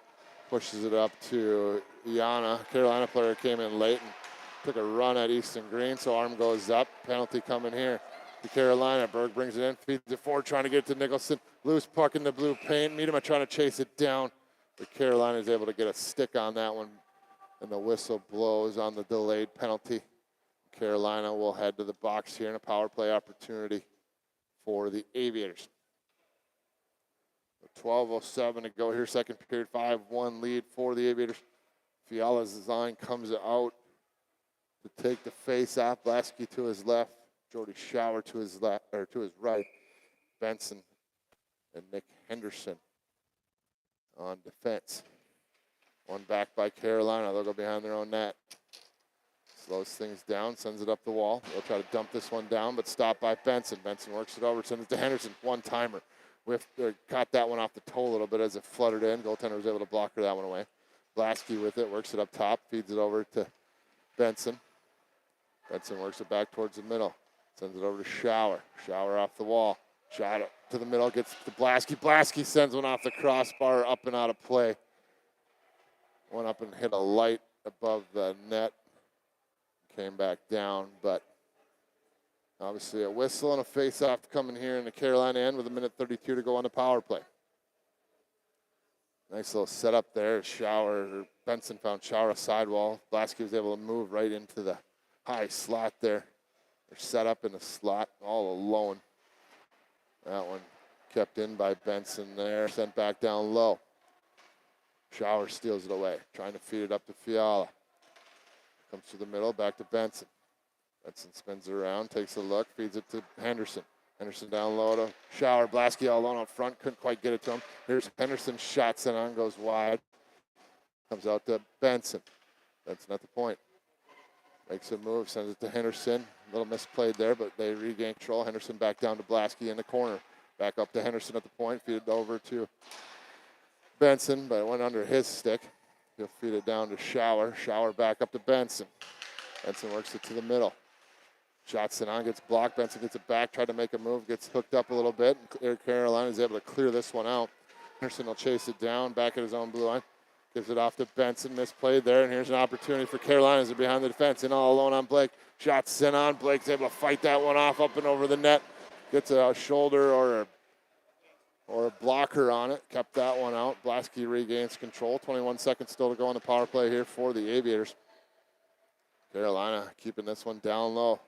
Speaker 1: Pushes it up to Yana. Carolina player came in late and took a run at Easton Green, so arm goes up. Penalty coming here to Carolina. Berg brings it in, feeds it forward, trying to get it to Nicholson. Loose puck in the blue paint. Miedema trying to chase it down, but Carolina is able to get a stick on that one, and the whistle blows on the delayed penalty. Carolina will head to the box here in a power play opportunity for the Aviators. 12:07 to go here, second period, 5-1 lead for the Aviators. Fiala's line comes out to take the face off. Blasky to his left, Jody Shower to his left, or to his right. Benson and Nick Henderson on defense. One back by Carolina. They'll go behind their own net. Slows things down, sends it up the wall. They'll try to dump this one down, but stopped by Benson. Benson works it over, sends it to Henderson. One-timer. Caught that one off the toe a little bit as it fluttered in. Goaltender was able to block her that one away. Blasky with it, works it up top, feeds it over to Benson. Benson works it back towards the middle. Sends it over to Shower. Shower off the wall. Shot it to the middle, gets to Blasky. Blasky sends one off the crossbar, up and out of play. Went up and hit a light above the net. Came back down, but obviously a whistle and a face-off coming here in the Carolina end with 1:32 to go on the power play. Nice little setup there. Benson found Shower a sidewall. Blasky was able to move right into the high slot there. They're set up in the slot all alone. That one kept in by Benson there, sent back down low. Shower steals it away, trying to feed it up to Fiala. Comes to the middle, back to Benson. Benson spins it around, takes a look, feeds it to Henderson. Henderson down low to Shower. Blasky all alone up front, couldn't quite get it to him. Here's Henderson, shot sent on, goes wide. Comes out to Benson. Benson at the point. Makes a move, sends it to Henderson. A little misplayed there, but they regain control. Henderson back down to Blasky in the corner. Back up to Henderson at the point, feed it over to Benson, but it went under his stick. He'll feed it down to Shower. Shower back up to Benson. Benson works it to the middle. Shot sent on, gets blocked. Benson gets it back, tried to make a move, gets hooked up a little bit. Carolina is able to clear this one out. Henderson will chase it down, back at his own blue line. Gives it off to Benson, misplayed there, and here's an opportunity for Carolina as they're behind the defense. In all alone on Blake. Shot sent on. Blake's able to fight that one off up and over the net. Gets a shoulder or a blocker on it. Kept that one out. Blasky regains control. 21 seconds still to go on the power play here for the Aviators. Carolina keeping this one down low.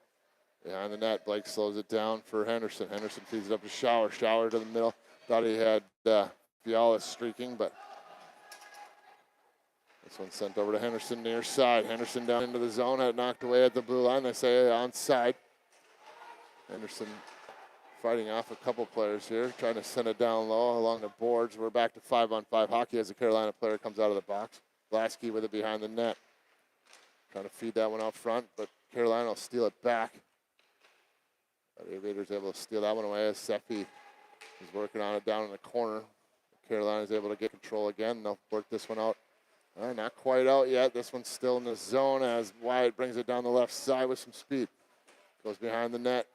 Speaker 1: Behind the net, Blake slows it down for Henderson. Henderson feeds it up to Shower. Shower to the middle. Thought he had Fiala streaking, but this one sent over to Henderson near side. Henderson down into the zone, had it knocked away at the blue line. They say onside. Henderson fighting off a couple players here, trying to send it down low along the boards. We're back to 5-on-5 hockey as the Carolina player comes out of the box. Blasky with it behind the net. Trying to feed that one out front, but Carolina will steal it back. The Aviators able to steal that one away as Seppi is working on it down in the corner. Carolina is able to get control again. They'll work this one out. Not quite out yet. This one's still in the zone as Wyatt brings it down the left side with some speed. Goes behind the net.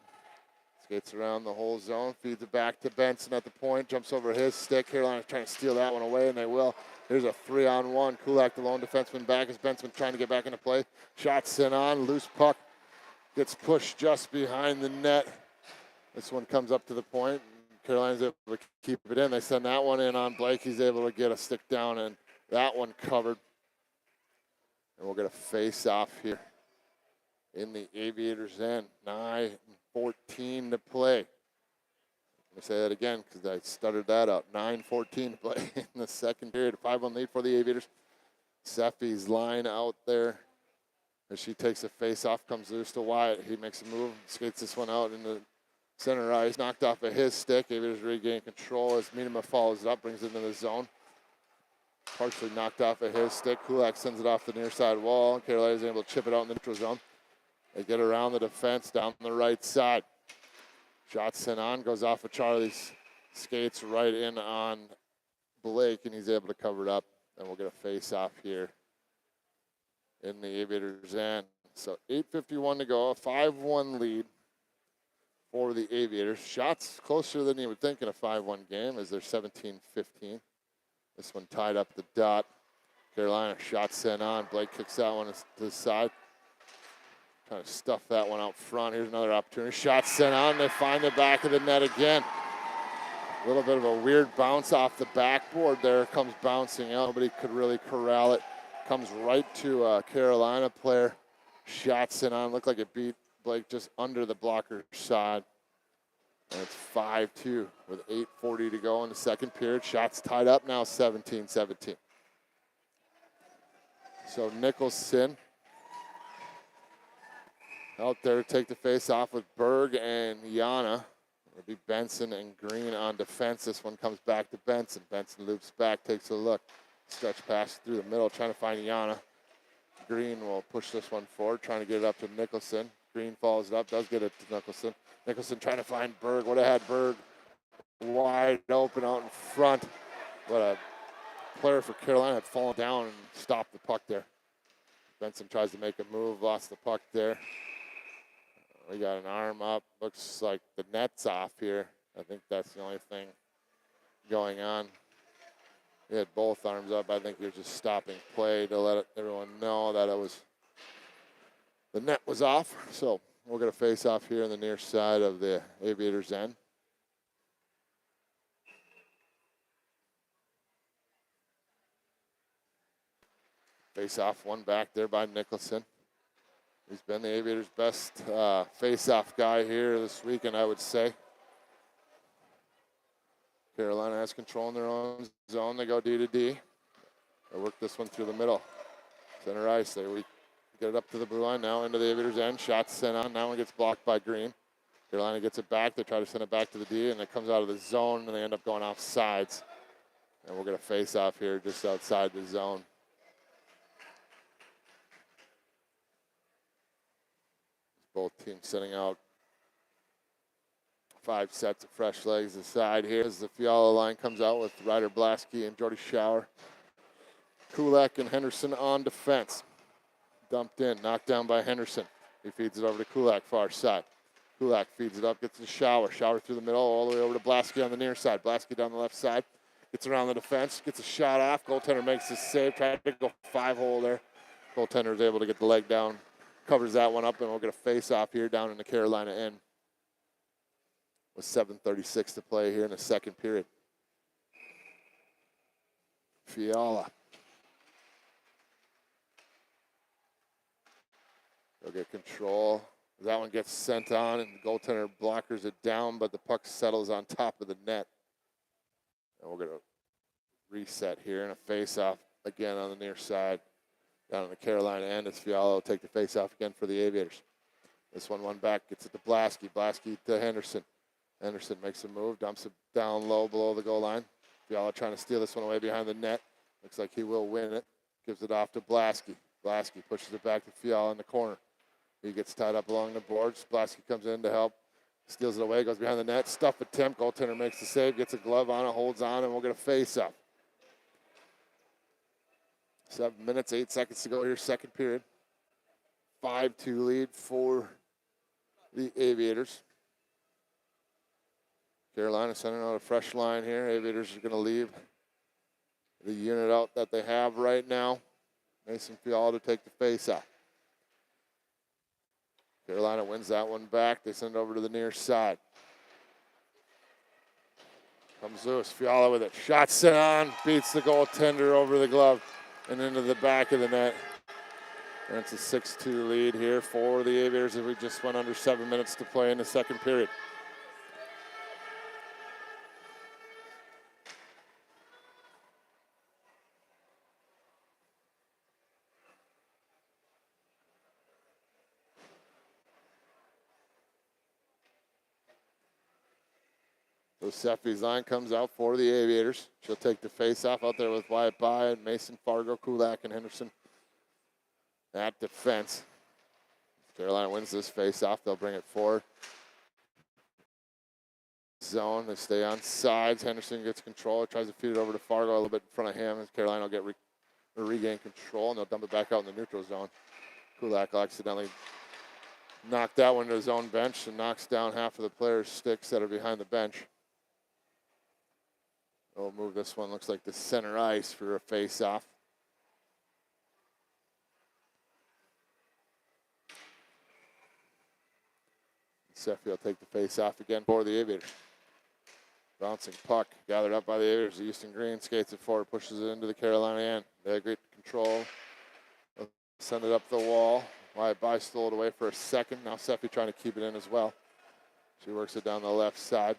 Speaker 1: Skates around the whole zone. Feeds it back to Benson at the point. Jumps over his stick. Carolina's trying to steal that one away, and they will. Here's a 3-on-1. Kulak, the lone defenseman, back as Benson trying to get back into play. Shot sent on. Loose puck. Gets pushed just behind the net. This one comes up to the point. Carolina's able to keep it in. They send that one in on Blake. He's able to get a stick down, and that one covered. And we'll get a face-off here in the Aviators' end. 9:14 to play. Let me say that again because I stuttered that out. 9:14 to play in the second period. A 5-1 lead for the Aviators. Seppi's line out there. As she takes a face-off, comes loose to Wyatt. He makes a move, skates this one out in the center ice. Knocked off of his stick. Aviators regain control as Minima follows it up, brings it into the zone. Partially knocked off of his stick. Kulak sends it off the near side wall. Carolina is able to chip it out in the neutral zone. They get around the defense down the right side. Shot sent on, goes off of Charlie's skates right in on Blake, and he's able to cover it up. And we'll get a face-off here in the Aviators' end. So 8:51 to go, a 5-1 lead for the Aviators. Shots closer than you would think in a 5-1 game as they're 17-15. This one tied up the dot. Carolina shot sent on. Blake kicks that one to the side. Trying to stuff that one out front. Here's another opportunity. Shot sent on. They find the back of the net again. A little bit of a weird bounce off the backboard there. Comes bouncing out. Nobody could really corral it. Comes right to a Carolina player. Shot sent on. Looked like it beat Blake just under the blocker side. And it's 5-2 with 8:40 to go in the second period. Shots tied up now 17-17. So Nicholson out there to take the face off with Berg and Yana. It'll be Benson and Green on defense. This one comes back to Benson. Benson loops back, takes a look. Stretch pass through the middle, trying to find Yana. Green will push this one forward, trying to get it up to Nicholson. Green follows it up, does get it to Nicholson. Nicholson trying to find Berg. Would have had Berg wide open out in front. But a player for Carolina had fallen down and stopped the puck there. Benson tries to make a move, lost the puck there. We got an arm up. Looks like the net's off here. I think that's the only thing going on. He had both arms up. I think he was just stopping play to let everyone know that the net was off. So we're going to face off here on the near side of the Aviators' end. Face off, one back there by Nicholson. He's been the Aviators' best face-off guy here this weekend, I would say. Carolina has control in their own zone. They go D to D. They work this one through the middle. Center ice. We get it up to the blue line now into the Aviators' end. Shot sent on. That one gets blocked by Green. Carolina gets it back. They try to send it back to the D, and it comes out of the zone, and they end up going off sides. And we're going to face off here just outside the zone. Both teams sending out 5 sets of fresh legs aside here as the Fiala line comes out with Ryder Blasky and Jordy Schauer. Kulak and Henderson on defense. Dumped in, knocked down by Henderson. He feeds it over to Kulak, far side. Kulak feeds it up, gets to Schauer. Schauer through the middle, all the way over to Blasky on the near side. Blasky down the left side, gets around the defense, gets a shot off. Goaltender makes his save, tried to go 5-hole there. Goaltender is able to get the leg down. Covers that one up, and we're going to face off here down in the Carolina end with 7:36 to play here in the second period. Fiala. They'll get control. That one gets sent on, and the goaltender blockers it down, but the puck settles on top of the net. And we're going to reset here in a face-off again on the near side. Down on the Carolina end, it's Fiala will take the face-off again for the Aviators. This one back, gets it to Blasky. Blasky to Henderson. Henderson makes a move, dumps it down low below the goal line. Fiala trying to steal this one away behind the net. Looks like he will win it. Gives it off to Blasky. Blasky pushes it back to Fiala in the corner. He gets tied up along the boards. Blasky comes in to help. Steals it away, goes behind the net. Stuff attempt. Goaltender makes the save, gets a glove on it, holds on, and we'll get a face-off. 7 minutes, 8 seconds to go here, second period. 5-2 lead for the Aviators. Carolina sending out a fresh line here. Aviators are going to leave the unit out that they have right now. Mason Fiala to take the face-off. Carolina wins that one back. They send it over to the near side. Comes Lewis, Fiala with it. Shot sent on, beats the goaltender over the glove and into the back of the net. And it's a 6-2 lead here for the Aviators as we just went under 7 minutes to play in the second period. So Seffi's line comes out for the Aviators. She'll take the face-off out there with Wyatt Bye, Mason, Fargo, Kulak, and Henderson at defense. If Carolina wins this face-off, they'll bring it forward. Zone, they stay on sides. Henderson gets control, tries to feed it over to Fargo a little bit in front of him, and Carolina will get regain control, and they'll dump it back out in the neutral zone. Kulak will accidentally knock that one to his own bench and knocks down half of the players' sticks that are behind the bench. We'll move this one, looks like the center ice for a face-off. Seffi will take the face-off again for the Aviators. Bouncing puck, gathered up by the Aviators. Houston Green skates it forward, pushes it into the Carolina end. They have great control. They'll send it up the wall. Wyatt Bye stole it away for a second. Now Seffi trying to keep it in as well. She works it down the left side.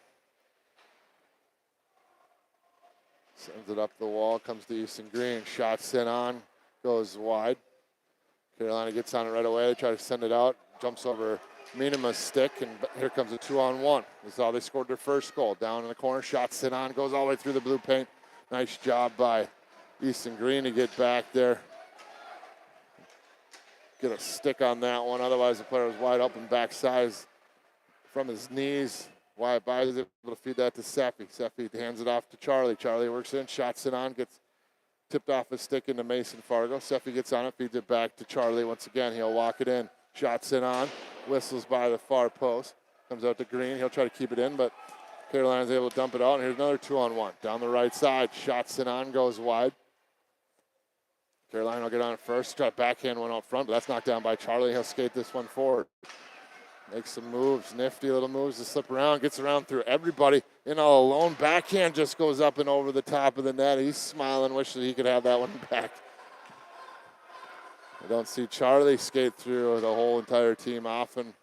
Speaker 1: Sends it up the wall, comes to Houston Green. Shot sent on, goes wide. Carolina gets on it right away. They try to send it out. Jumps over Minema's stick, and here comes a 2-on-1. This is how they scored their first goal. Down in the corner, shot sent on, goes all the way through the blue paint. Nice job by Houston Green to get back there. get a stick on that one. Otherwise, the player was wide open backside from his knees. Wyatt Byes is able to feed that to Seffi. Seffi hands it off to Charlie. Charlie works in, shots it on, gets tipped off his stick into Mason Fargo. Seffi gets on it, feeds it back to Charlie. Once again, he'll walk it in. Shots it on, whistles by the far post. Comes out to Green. He'll try to keep it in, but Carolina's able to dump it out. And here's another 2-on-1. Down the right side, shots it on, goes wide. Carolina will get on it first. Try to backhand one out front, but that's knocked down by Charlie. He'll skate this one forward. Makes some moves, nifty little moves to slip around. Gets around through everybody in all alone. Backhand just goes up and over the top of the net. He's smiling, wishing he could have that one back. I don't see Charlie skate through the whole entire team often.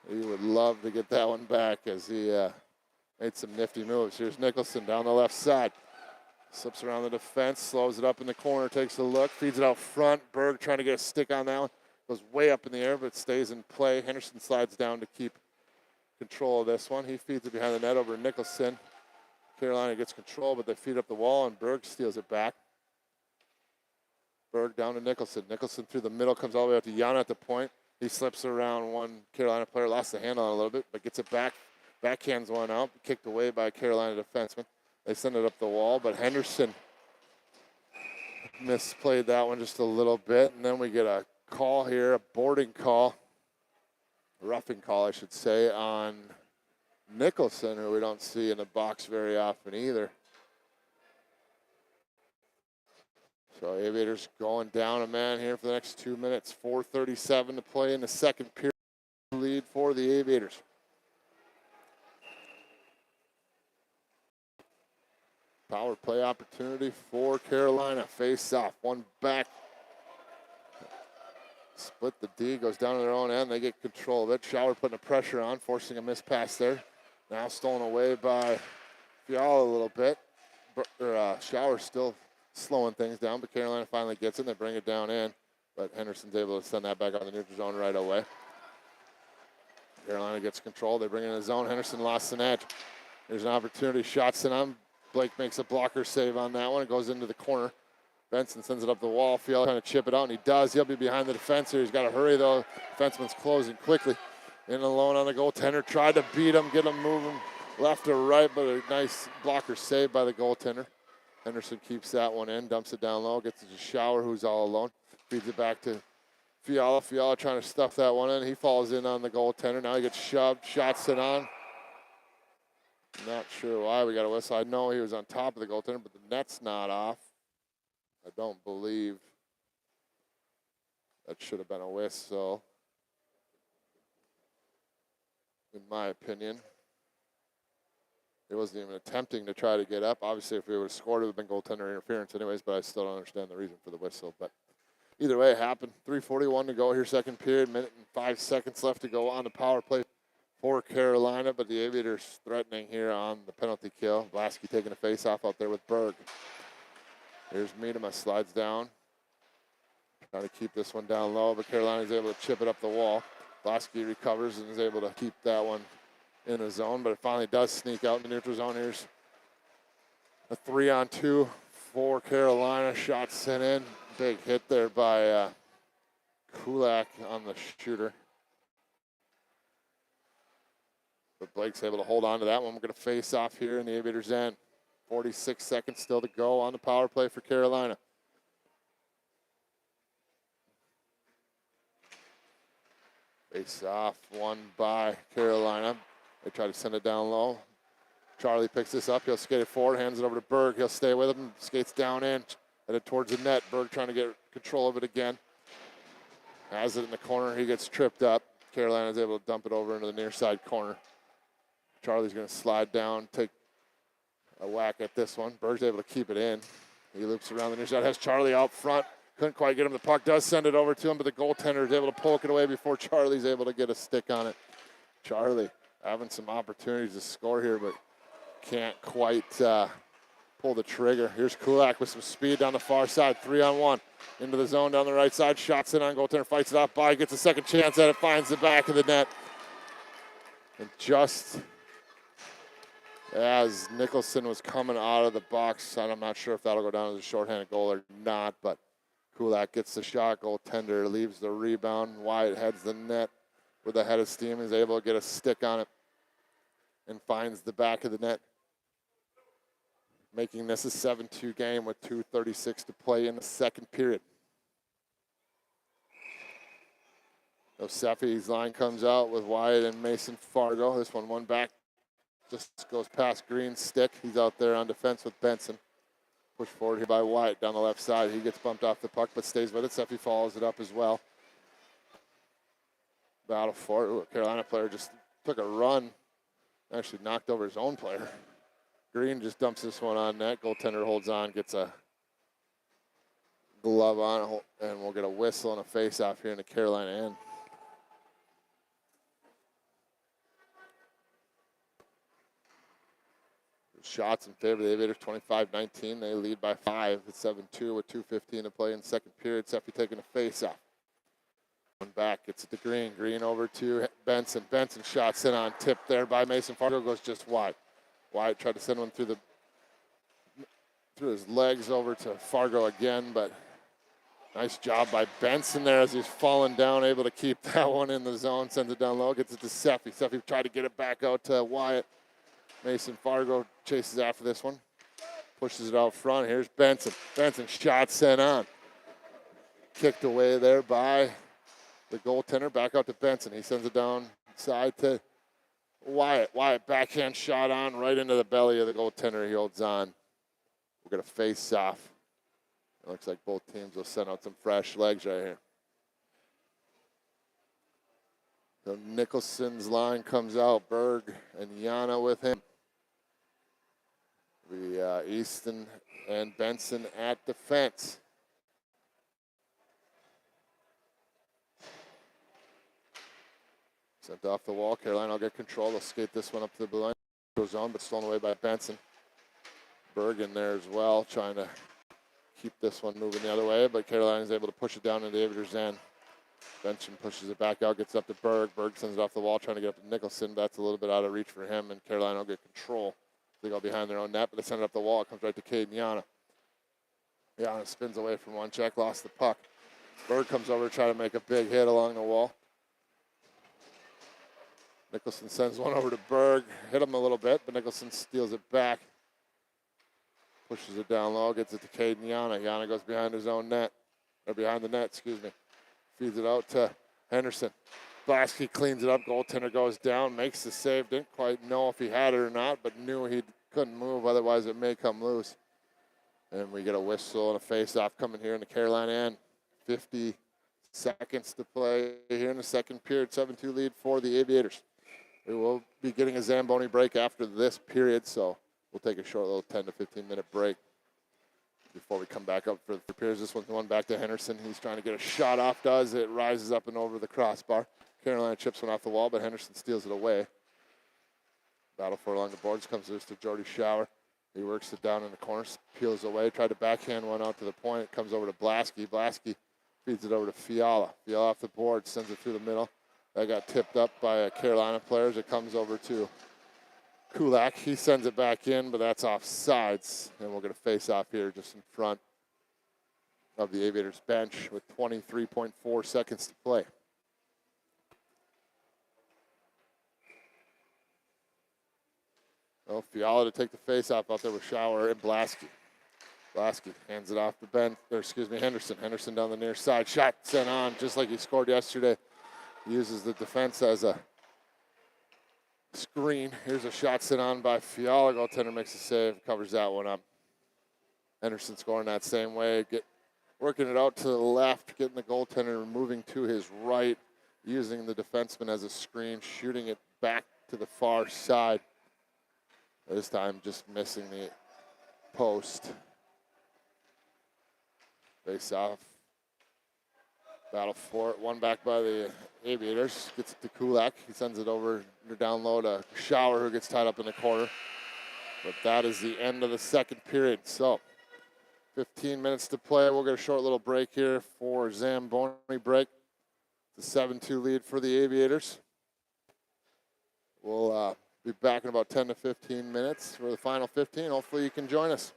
Speaker 1: He would love to get that one back as he made some nifty moves. Here's Nicholson down the left side. Slips around the defense, slows it up in the corner, takes a look, feeds it out front. Berg trying to get a stick on that one. Goes way up in the air, but stays in play. Henderson slides down to keep control of this one. He feeds it behind the net over to Nicholson. Carolina gets control, but they feed up the wall, and Berg steals it back. Berg down to Nicholson. Nicholson through the middle, comes all the way up to Yana at the point. He slips around one Carolina player, lost the handle on it a little bit, but gets it back. Backhands one out, kicked away by a Carolina defenseman. They send it up the wall, but Henderson misplayed that one just a little bit, and then we get a call here, a boarding call, a roughing call, I should say, on Nicholson, who we don't see in the box very often either. So Aviators going down a man here for the next 2 minutes. 4:37 to play in the second period. Lead for the Aviators. Power play opportunity for Carolina. Face off, one back. Split the D, goes down to their own end. They get control of it. Shower putting the pressure on, forcing a miss pass there. Now stolen away by Fiala a little bit. Shower still slowing things down, but Carolina finally gets it. They bring it down in, but Henderson's able to send that back on the neutral zone right away. Carolina gets control. They bring it in the zone. Henderson lost an edge. There's an opportunity. Shots in on. Blake makes a blocker save on that one. It goes into the corner. Benson sends it up the wall. Fiala trying to chip it out, and he does. He'll be behind the defense here. He's got to hurry, though. Defenseman's closing quickly. In alone on the goaltender. Tried to beat him, get him moving left or right, but a nice blocker save by the goaltender. Henderson keeps that one in, dumps it down low, gets it to Shower, who's all alone. Feeds it back to Fiala. Fiala trying to stuff that one in. He falls in on the goaltender. Now he gets shoved, shots it on. Not sure why we got a whistle. I know he was on top of the goaltender, but the net's not off. I don't believe that should have been a whistle, in my opinion. He wasn't even attempting to try to get up. Obviously, if we would have scored, it would have been goaltender interference anyways, but I still don't understand the reason for the whistle. But either way, it happened. 3:41 to go here, second period. Minute and 5 seconds left to go on the power play for Carolina, but the Aviators threatening here on the penalty kill. Blasky taking a face-off out there with Berg. Here's Miedema, slides down. Trying to keep this one down low, but Carolina's able to chip it up the wall. Blasky recovers and is able to keep that one in the zone, but it finally does sneak out in the neutral zone. Here's a 3-on-2 for Carolina. Shot sent in. Big hit there by Kulak on the shooter. But Blake's able to hold on to that one. We're going to face off here in the Aviators' end. 46 seconds still to go on the power play for Carolina. Face off, one by Carolina. They try to send it down low. Charlie picks this up. He'll skate it forward, hands it over to Berg. He'll stay with him, skates down in, headed towards the net. Berg trying to get control of it again. Has it in the corner. He gets tripped up. Carolina's able to dump it over into the near side corner. Charlie's going to slide down, take a whack at this one. Berg's able to keep it in. He loops around the near side, has Charlie out front. Couldn't quite get him. The puck does send it over to him, but the goaltender is able to poke it away before Charlie's able to get a stick on it. Charlie having some opportunities to score here, but can't quite pull the trigger. Here's Kulak with some speed down the far side. 3-on-1 into the zone down the right side. Shots in on goaltender, fights it off by, gets a second chance at it, finds the back of the net. And just as Nicholson was coming out of the box, I'm not sure if that'll go down as a shorthanded goal or not, but Kulak gets the shot. Goaltender leaves the rebound. Wyatt heads the net with a head of steam. He's able to get a stick on it and finds the back of the net, making this a 7-2 game with 2:36 to play in the second period. Oseffi's line comes out with Wyatt and Mason Fargo. This one back, just goes past Green's stick. He's out there on defense with Benson. Pushed forward here by Wyatt down the left side. He gets bumped off the puck but stays with it. Seffi follows it up as well. Battle for it. Ooh, a Carolina player just took a run. Actually knocked over his own player. Green just dumps this one on net. Goaltender holds on, gets a glove on, and we'll get a whistle and a face-off here in the Carolina end. Shots in favor of the Aviators, 25-19. They lead by 5 at 7-2 with 2:15 to play in the second period. Seffi taking a face-off. One back, gets it to Green. Green over to Benson. Benson shots in on tip there by Mason Fargo, goes just wide. Wyatt tried to send one through his legs over to Fargo again, but nice job by Benson there as he's falling down, able to keep that one in the zone, sends it down low, gets it to Seffi. Seffi tried to get it back out to Wyatt. Mason Fargo chases after this one, pushes it out front. Here's Benson. Benson shot sent on. Kicked away there by the goaltender. Back out to Benson. He sends it down side to Wyatt. Wyatt backhand shot on right into the belly of the goaltender. He holds on. We're going to face off. It looks like both teams will send out some fresh legs right here. So Nicholson's line comes out. Berg and Yana with him. Easton and Benson at defense. Sent off the wall. Carolina will get control. They'll skate this one up to the blue line. Goes on, but stolen away by Benson. Berg in there as well, trying to keep this one moving the other way, but Carolina's able to push it down into the Aviators' end. Benson pushes it back out, gets up to Berg. Berg sends it off the wall, trying to get up to Nicholson. That's a little bit out of reach for him, and Carolina will get control. They go behind their own net, but they send it up the wall. It comes right to Cade and Yana. Yana spins away from one check, lost the puck. Berg comes over to try to make a big hit along the wall. Nicholson sends one over to Berg. Hit him a little bit, but Nicholson steals it back. Pushes it down low, gets it to Cade and Yana. Yana goes behind his own net, or behind the net, excuse me. Feeds it out to Henderson. Blasky cleans it up. Goaltender goes down, makes the save. Didn't quite know if he had it or not, but knew he couldn't move, otherwise it may come loose. And we get a whistle and a face-off coming here in the Carolina end. 50 seconds to play here in the second period. 7-2 lead for the Aviators. We will be getting a Zamboni break after this period, so we'll take a short little 10 to 15-minute break before we come back up for the periods. This one's going back to Henderson. He's trying to get a shot off, does it, rises up and over the crossbar. Carolina chips one off the wall, but Henderson steals it away. Battle for it along the boards, comes loose to Jordy Shower. He works it down in the corner, peels away, tried to backhand one out to the point. It comes over to Blasky. Blasky feeds it over to Fiala. Fiala off the board, sends it through the middle. That got tipped up by Carolina players. It comes over to Kulak. He sends it back in, but that's offsides. And we're going to face off here just in front of the Aviators bench with 23.4 seconds to play. Well, Fiala to take the face-off out there with Shower and Blasky. Blasky hands it off to Henderson. Henderson down the near side. Shot sent on just like he scored yesterday. He uses the defense as a screen. Here's a shot sent on by Fiala. Goaltender makes a save, covers that one up. Henderson scoring that same way. Working it out to the left, getting the goaltender moving to his right, using the defenseman as a screen, shooting it back to the far side. This time just missing the post. Face off. Battle for it. One back by the Aviators. Gets it to Kulak. He sends it over down low to Shower, who gets tied up in the corner. But that is the end of the second period. So 15 minutes to play. We'll get a short little break here for Zamboni break. It's a 7-2 lead for the Aviators. We'll be back in about 10 to 15 minutes for the final 15. Hopefully you can join us.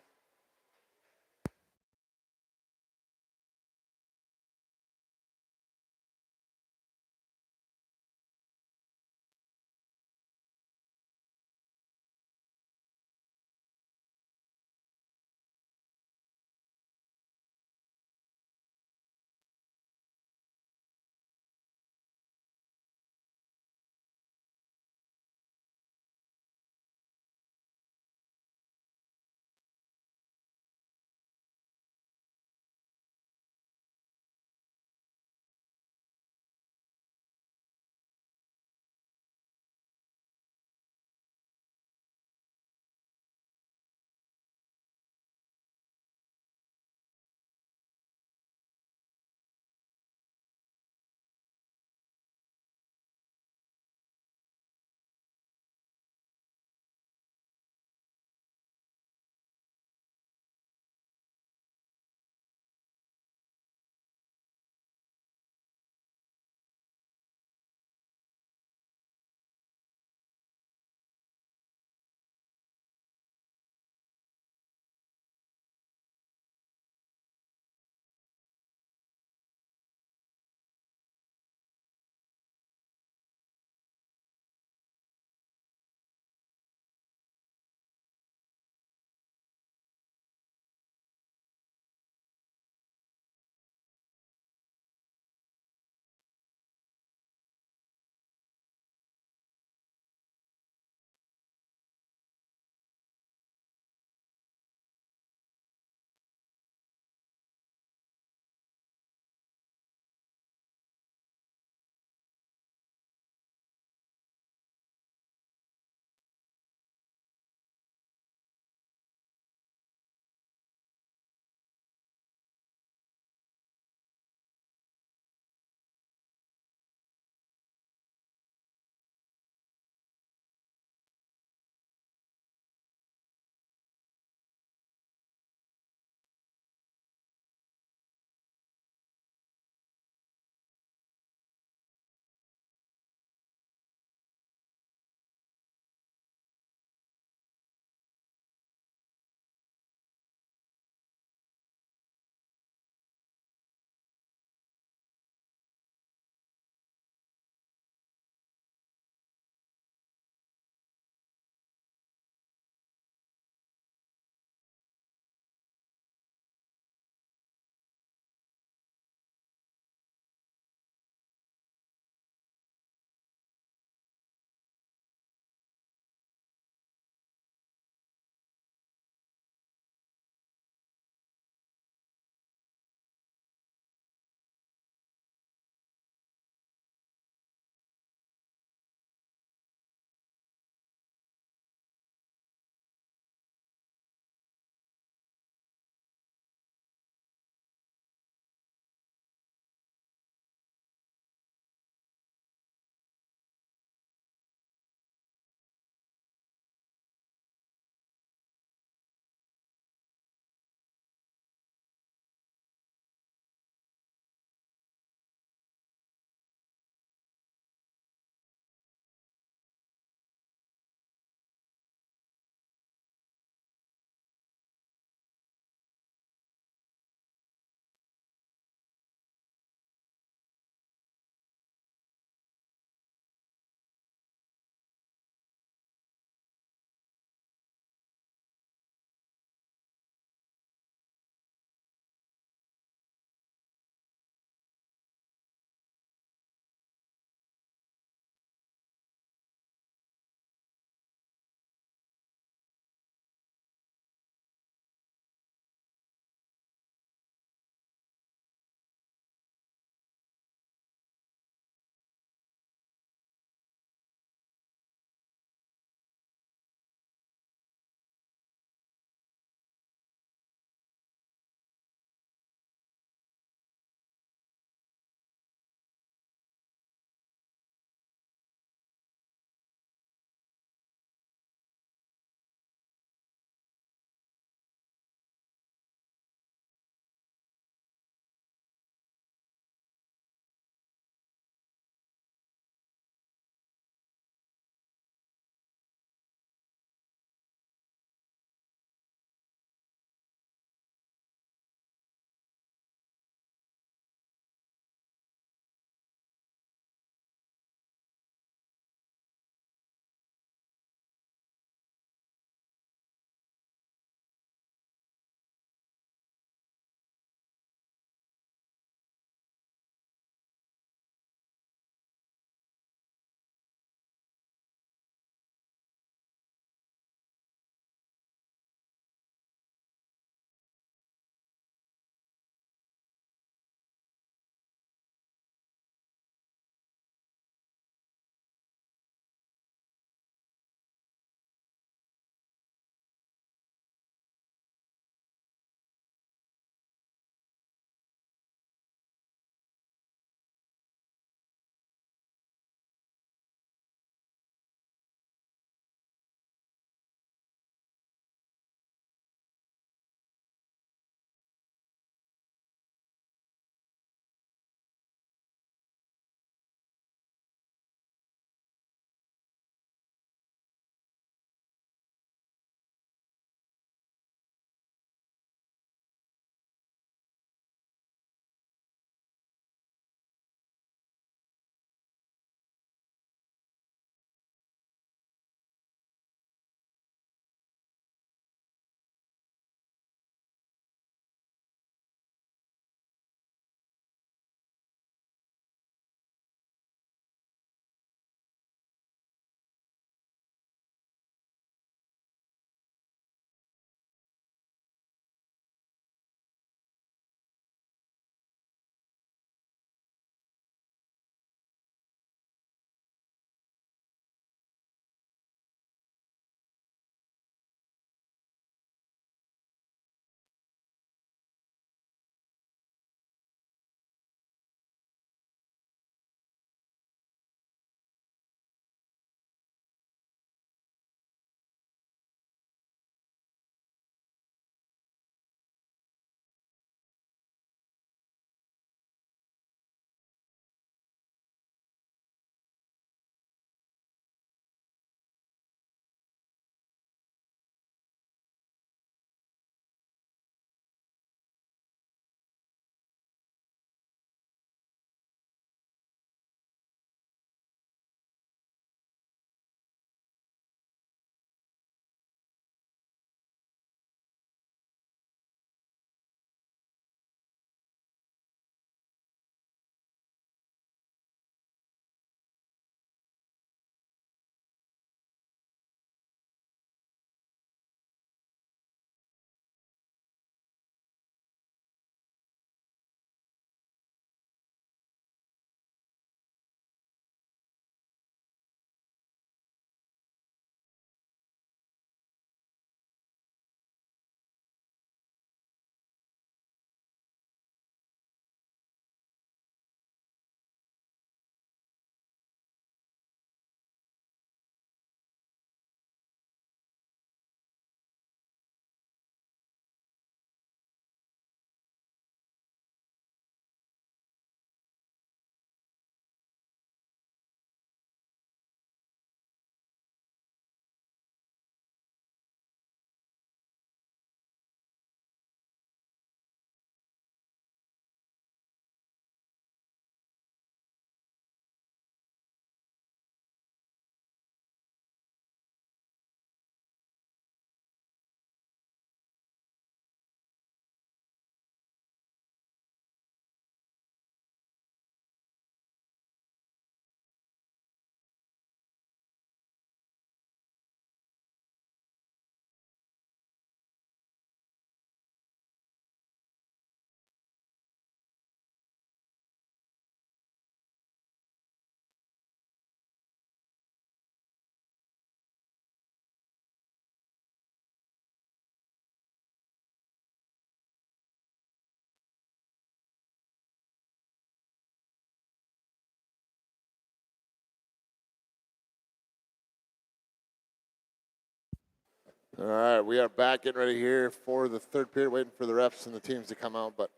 Speaker 1: All right, we are back getting ready here for the third period, waiting for the refs and the teams to come out. But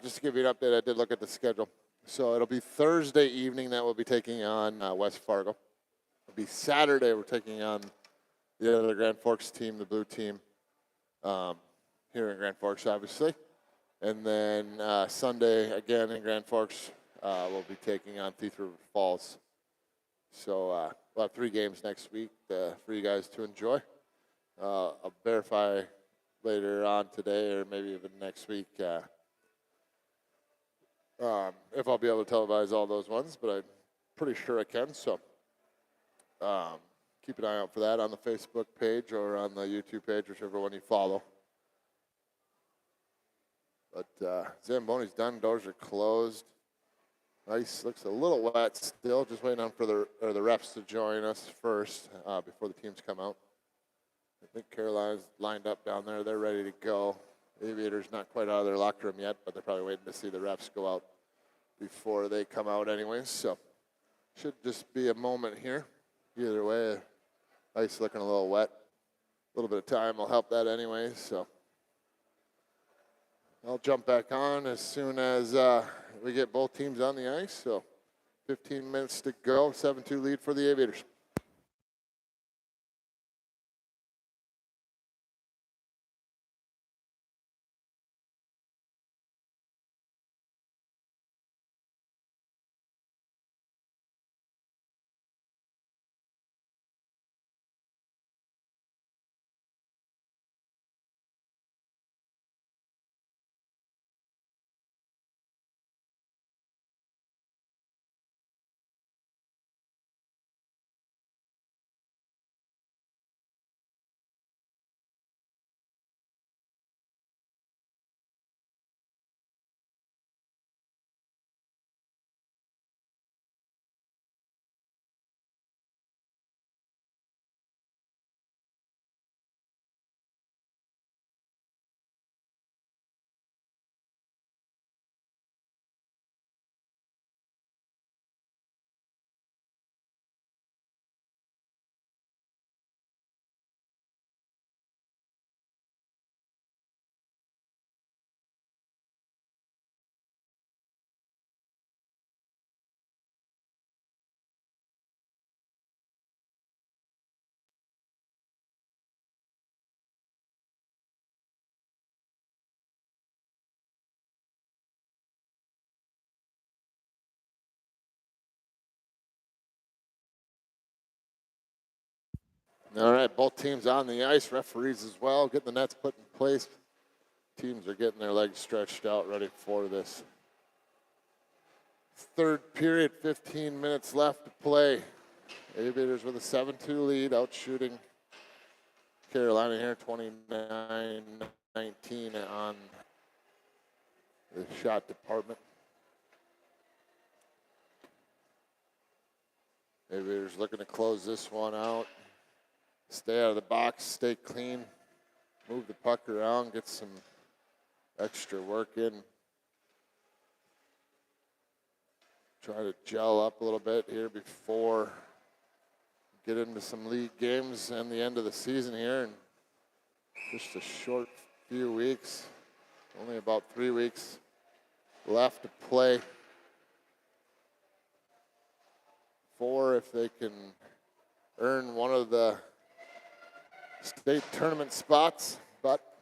Speaker 1: just to give you an update, I did look at the schedule. So it'll be Thursday evening that we'll be taking on West Fargo. It'll be Saturday we're taking on the other Grand Forks team, the blue team, here in Grand Forks, obviously. And then Sunday, again in Grand Forks, we'll be taking on Thief River Falls. So we'll have 3 games next week for you guys to enjoy. I'll verify later on today or maybe even next week if I'll be able to televise all those ones, but I'm pretty sure I can. So keep an eye out for that on the Facebook page or on the YouTube page, whichever one you follow. But Zamboni's done. Doors are closed. Ice looks a little wet still. Just waiting on for the refs to join us first before the teams come out. I think Carolina's lined up down there. They're ready to go. Aviators not quite out of their locker room yet, but they're probably waiting to see the refs go out before they come out anyways. So should just be a moment here. Either way, ice looking a little wet. A little bit of time will help that anyways. So I'll jump back on as soon as we get both teams on the ice. So 15 minutes to go. 7-2 lead for the Aviators. All right, both teams on the ice, referees as well, getting the nets put in place. Teams are getting their legs stretched out, ready for this. Third period, 15 minutes left to play. Aviators with a 7-2 lead, out shooting Carolina here, 29-19 on the shot department. Aviators looking to close this one out. Stay out of the box, stay clean, move the puck around, get some extra work in. Try to gel up a little bit here before get into some league games and the end of the season here. And just a short few weeks, only about 3 weeks left to play. 4 if they can earn one of the state tournament spots, but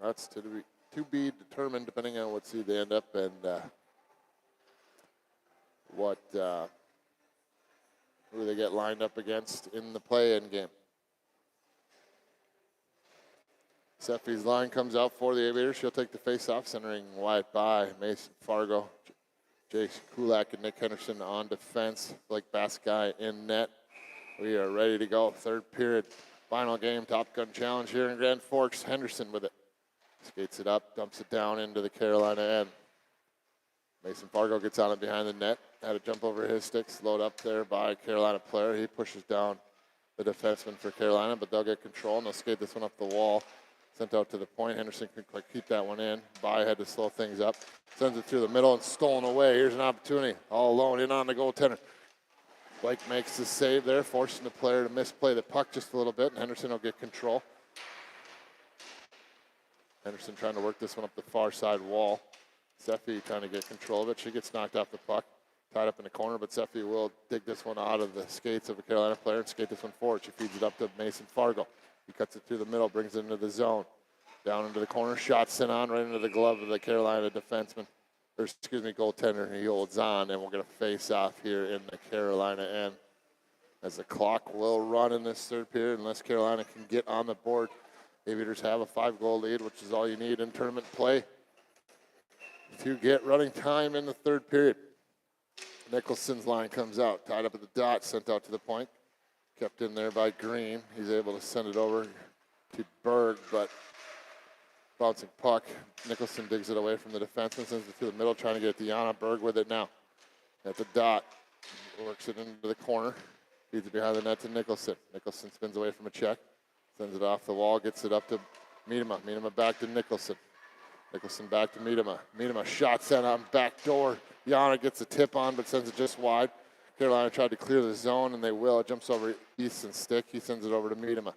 Speaker 1: that's to be determined depending on what seed they end up and who they get lined up against in the play-in game. Seffi's line comes out for the Aviators. She'll take the face-off, centering wide by Mason Fargo. Jake Kulak and Nick Henderson on defense. Blake Baskai in net. We are ready to go. Third period, final game, Top Gun Challenge here in Grand Forks. Henderson with it. Skates it up, dumps it down into the Carolina end. Mason Fargo gets on it behind the net. Had to jump over his stick, slowed up there by Carolina player. He pushes down the defenseman for Carolina, but they'll get control and they'll skate this one up the wall. Sent out to the point. Henderson can keep that one in. By had to slow things up. Sends it through the middle and stolen away. Here's an opportunity. All alone in on the goaltender. Blake makes the save there, forcing the player to misplay the puck just a little bit, and Henderson will get control. Henderson trying to work this one up the far side wall. Seffi trying to get control of it. She gets knocked off the puck, tied up in the corner, but Seffi will dig this one out of the skates of a Carolina player and skate this one forward. She feeds it up to Mason Fargo. He cuts it through the middle, brings it into the zone. Down into the corner, shot sent on right into the glove of the Carolina defenseman, or excuse me, goaltender. He holds on, and we're going to face off here in the Carolina end. As the clock will run in this third period, unless Carolina can get on the board. Aviators have a 5-goal lead, which is all you need in tournament play to get running time in the third period. Nicholson's line comes out, tied up at the dot, sent out to the point. Kept in there by Green. He's able to send it over to Berg, but bouncing puck. Nicholson digs it away from the defenseman, sends it to the middle, trying to get Deanna. Berg with it now. At the dot, works it into the corner. Feeds it behind the net to Nicholson. Nicholson spins away from a check. Sends it off the wall, gets it up to Miedema. Miedema back to Nicholson. Nicholson back to Miedema. Miedema shot sent on back door. Yana gets a tip on, but sends it just wide. Carolina tried to clear the zone, and they will. It jumps over Easton's stick. He sends it over to Miedema.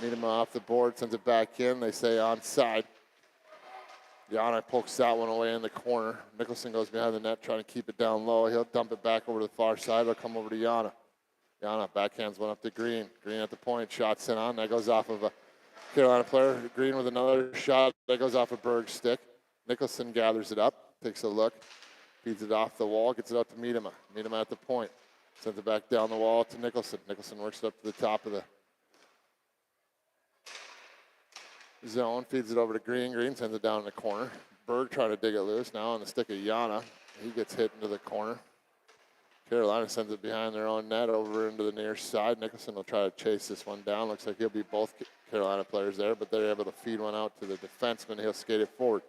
Speaker 1: Miedema off the board, sends it back in. They say onside. Yana pokes that one away in the corner. Nicholson goes behind the net, trying to keep it down low. He'll dump it back over to the far side. It'll come over to Yana. Yana backhands one up to Green. Green at the point, shot sent on. That goes off of a Carolina player. Green with another shot. That goes off of Berg's stick. Nicholson gathers it up, takes a look, feeds it off the wall, gets it out to Miedema. Miedema at the point. Sends it back down the wall to Nicholson. Nicholson works it up to the top of the zone, feeds it over to Green. Green sends it down in the corner. Berg trying to dig it loose. Now on the stick of Yana. He gets hit into the corner. Carolina sends it behind their own net over into the near side. Nicholson will try to chase this one down. Looks like he'll be both Carolina players there, but they're able to feed one out to the defenseman. He'll skate it forward.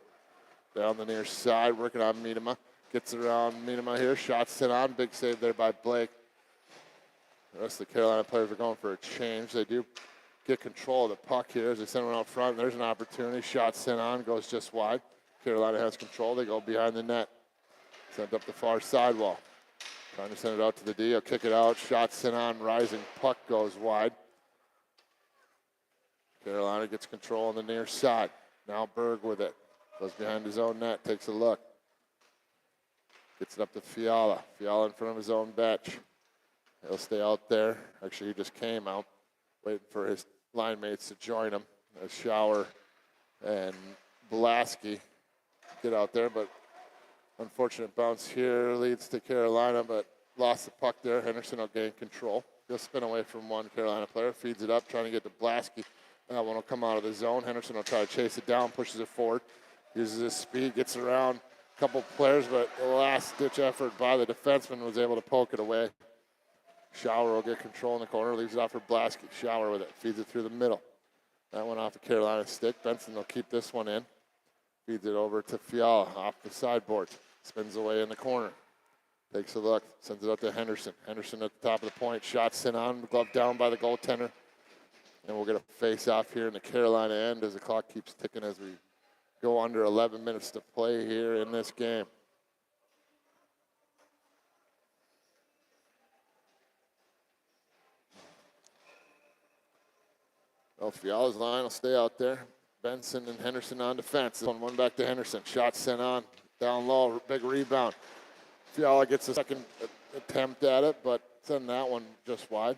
Speaker 1: Down the near side, working on Miedema. Gets around Miedema here. Shot sent on. Big save there by Blake. The rest of the Carolina players are going for a change. They do get control of the puck here as they send one out front. There's an opportunity. Shot sent on. Goes just wide. Carolina has control. They go behind the net. Sent up the far sidewall. Trying to send it out to the D. He'll kick it out. Shot sent on. Rising puck goes wide. Carolina gets control on the near side. Now Berg with it. Goes behind his own net. Takes a look. Gets it up to Fiala. Fiala in front of his own bench. He'll stay out there. Actually, he just came out, waiting for his line mates to join him. Shower and Blasky get out there, but unfortunate bounce here leads to Carolina, but lost the puck there. Henderson will gain control. He'll spin away from one Carolina player, feeds it up, trying to get to Blasky. That one will come out of the zone. Henderson will try to chase it down, pushes it forward, uses his speed, gets around a couple players, but the last-ditch effort by the defenseman was able to poke it away. Shower will get control in the corner, leaves it off for Blasky. Shower with it, feeds it through the middle. That went off the Carolina stick. Benson will keep this one in. Feeds it over to Fiala off the sideboard. Spins away in the corner. Takes a look, sends it out to Henderson. Henderson at the top of the point. Shot sent on, glove down by the goaltender. And we'll get a face-off here in the Carolina end as the clock keeps ticking as we go under 11 minutes to play here in this game. Well, Fiala's line will stay out there. Benson and Henderson on defense. This one back to Henderson. Shot sent on, down low, big rebound. Fiala gets a second attempt at it, but send that one just wide.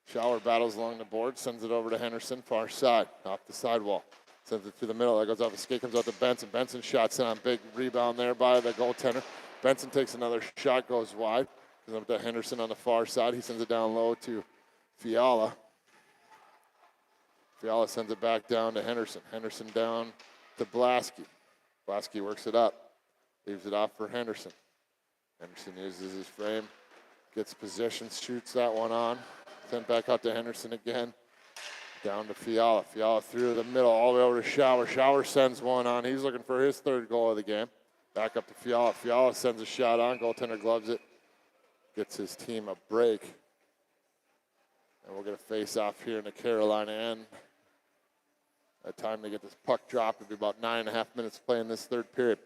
Speaker 1: Shower battles along the board, sends it over to Henderson, far side, off the sidewall. Sends it to the middle. That goes off the skate, comes out to Benson. Benson shot sent on, big rebound there by the goaltender. Benson takes another shot, goes wide. Comes up to Henderson on the far side. He sends it down low to Fiala. Fiala sends it back down to Henderson. Henderson down to Blasky. Blasky works it up. Leaves it off for Henderson. Henderson uses his frame. Gets position, shoots that one on. Sent back out to Henderson again. Down to Fiala. Fiala through the middle all the way over to Shower. Shower sends one on. He's looking for his third goal of the game. Back up to Fiala. Fiala sends a shot on. Goaltender gloves it. Gets his team a break. And we're going to face off here in the Carolina end. Time to get this puck dropped. It'll be about 9.5 minutes to play in this third period.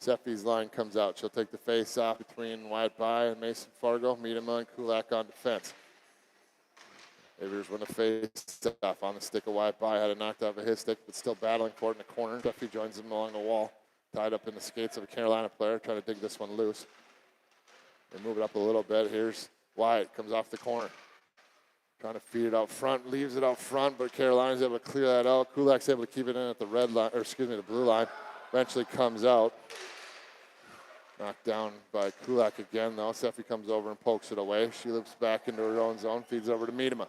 Speaker 1: Seffi's line comes out. She'll take the face off between Wyatt By and Mason Fargo. Miedema and Kulak on defense. Aviators win the face off on the stick of Wyatt By. Had it knocked off of his stick, but still battling for it in the corner. Seffi joins him along the wall. Tied up in the skates of a Carolina player. Trying to dig this one loose. They move it up a little bit. Here's Wyatt. Comes off the corner. Trying to feed it out front. Leaves it out front, but Carolina's able to clear that out. Kulak's able to keep it in at the red line, or excuse me, the blue line. Eventually comes out. Knocked down by Kulak again, though. Seffi comes over and pokes it away. She loops back into her own zone, feeds over to Miedema.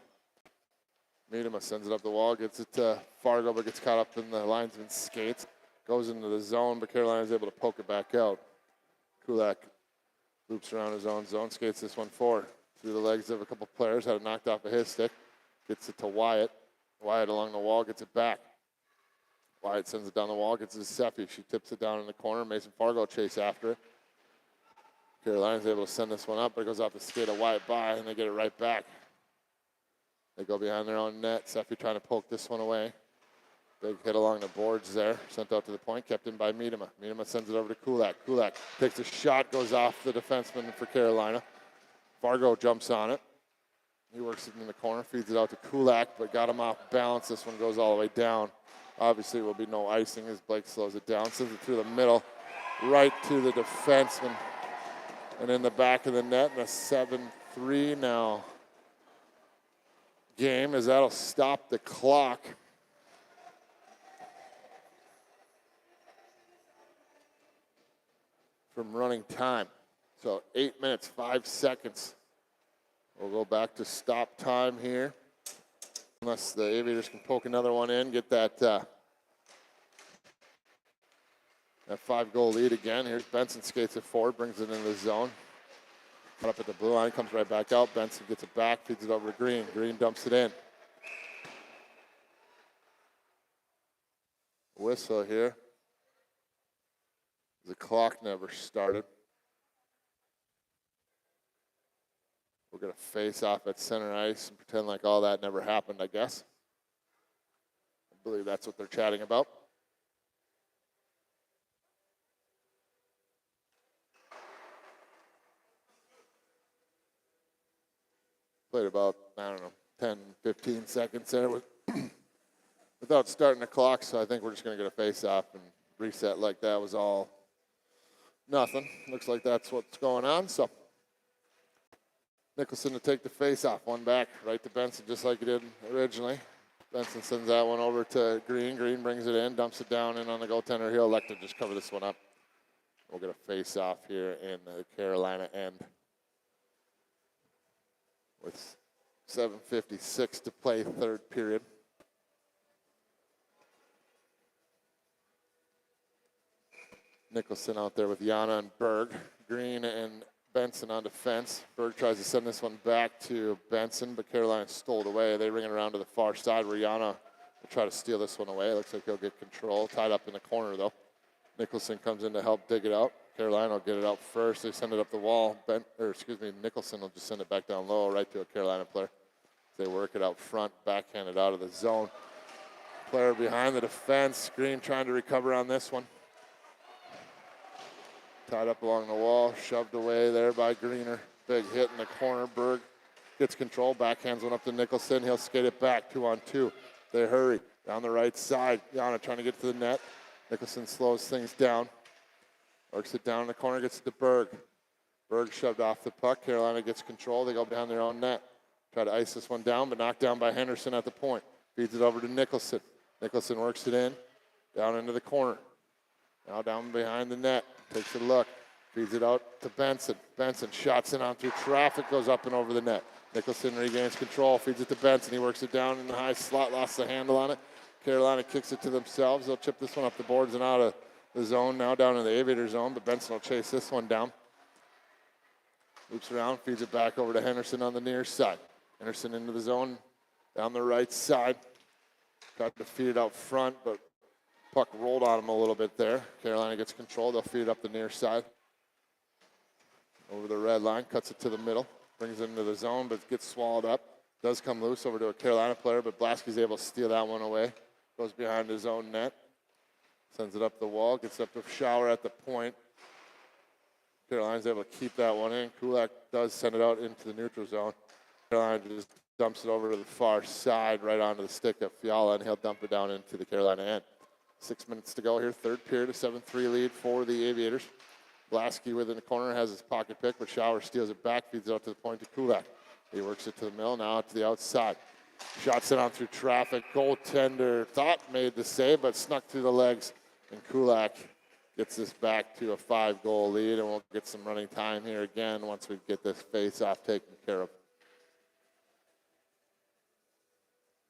Speaker 1: Miedema sends it up the wall, gets it to Fargo, but gets caught up in the linesman's skates. Goes into the zone, but Carolina's able to poke it back out. Kulak loops around his own zone, skates this one forward. Through the legs of a couple players, had it knocked off of his stick. Gets it to Wyatt. Wyatt along the wall, gets it back. Wyatt sends it down the wall, gets it to Seffi. She tips it down in the corner. Mason Fargo chase after it. Carolina's able to send this one up, but it goes off the skate of Wyatt By, and they get it right back. They go behind their own net. Seffi trying to poke this one away. Big hit along the boards there. Sent out to the point, kept in by Miedema. Miedema sends it over to Kulak. Kulak takes a shot, goes off the defenseman for Carolina. Fargo jumps on it. He works it in the corner, feeds it out to Kulak, but got him off balance. This one goes all the way down. Obviously, will be no icing as Blake slows it down. Sends it through the middle, right to the defenseman. And in the back of the net, and a 7-3 now game, as that'll stop the clock. From running time. So 8 minutes, 5 seconds. We'll go back to stop time here. Unless the Aviators can poke another one in, get that 5-goal lead again. Here's Benson, skates it forward, brings it into the zone. Up at the blue line, comes right back out. Benson gets it back, feeds it over to Green. Green dumps it in. Whistle here. The clock never started. We're going to face off at center ice and pretend like all that never happened, I guess. I believe that's what they're chatting about. Played about, 10, 15 seconds there without starting the clock, so I think we're just going to get a face off and reset like that was all nothing. Looks like that's what's going on, so Nicholson to take the face off, one back, right to Benson, just like he did originally. Benson sends that one over to Green. Green brings it in, dumps it down in on the goaltender. He'll elect to just cover this one up. We'll get a face off here in the Carolina end. With 7:56 to play, third period. Nicholson out there with Yana and Berg. Green and Benson on defense. Berg tries to send this one back to Benson, but Carolina stole it away. They ring it around to the far side where Yana will try to steal this one away. Looks like he'll get control. Tied up in the corner, though. Nicholson comes in to help dig it out. Carolina will get it out first. They send it up the wall. Nicholson will just send it back down low right to a Carolina player. They work it out front, backhanded out of the zone. Player behind the defense. Green trying to recover on this one. Tied up along the wall, shoved away there by Greener. Big hit in the corner. Berg gets control, backhands one up to Nicholson. He'll skate it back, 2-on-2. They hurry down the right side. Yana trying to get to the net. Nicholson slows things down. Works it down in the corner, gets it to Berg. Berg shoved off the puck. Carolina gets control. They go behind their own net. Try to ice this one down, but knocked down by Henderson at the point. Feeds it over to Nicholson. Nicholson works it in, down into the corner. Now down behind the net. Takes a look. Feeds it out to Benson. Benson shots in on through traffic, goes up and over the net. Nicholson regains control, feeds it to Benson. He works it down in the high slot, lost the handle on it. Carolina kicks it to themselves. They'll chip this one up the boards and out of the zone, now down in the Aviator zone, but Benson will chase this one down. Loops around, feeds it back over to Henderson on the near side. Henderson into the zone, down the right side. Tried to feed it out front, but puck rolled on him a little bit there. Carolina gets control. They'll feed it up the near side. Over the red line, cuts it to the middle. Brings it into the zone, but gets swallowed up. Does come loose over to a Carolina player, but Blaski's able to steal that one away. Goes behind his own net. Sends it up the wall, gets up to Shower at the point. Carolina's able to keep that one in. Kulak does send it out into the neutral zone. Carolina just dumps it over to the far side, right onto the stick of Fiala, and he'll dump it down into the Carolina end. 6 minutes to go here, third period, a 7-3 lead for the Aviators. Blasky within the corner has his pocket pick, but Shower steals it back, feeds it out to the point to Kulak. He works it to the middle, now out to the outside. Shot sent on through traffic. Goaltender thought made the save, but snuck through the legs, and Kulak gets this back to a 5-goal lead, and we'll get some running time here again once we get this face-off taken care of.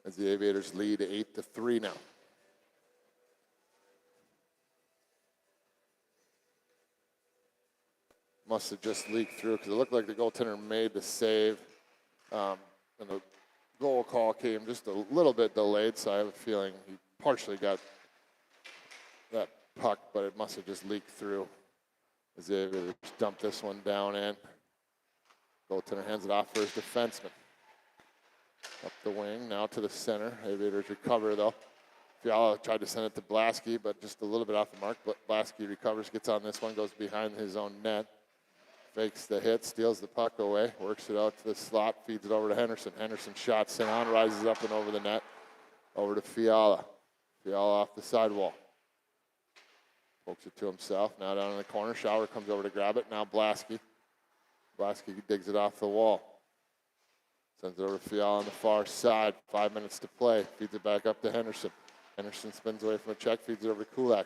Speaker 1: As the Aviators lead 8-3 now. Must have just leaked through because it looked like the goaltender made the save, and the goal call came just a little bit delayed, so I have a feeling he partially got that puck, but it must have just leaked through as the Aviators dumped this one down in. Goaltender hands it off for his defenseman. Up the wing, now to the center. Aviators recover, though. Fiala tried to send it to Blasky, but just a little bit off the mark. But Blasky recovers, gets on this one, goes behind his own net. Fakes the hit, steals the puck away, works it out to the slot, feeds it over to Henderson. Henderson shot sent on, rises up and over the net. Over to Fiala. Fiala off the sidewall. Pokes it to himself, now down in the corner. Shower comes over to grab it, now Blasky. Blasky digs it off the wall. Sends it over to Fiala on the far side. 5 minutes to play. Feeds it back up to Henderson. Henderson spins away from a check, feeds it over to Kulak.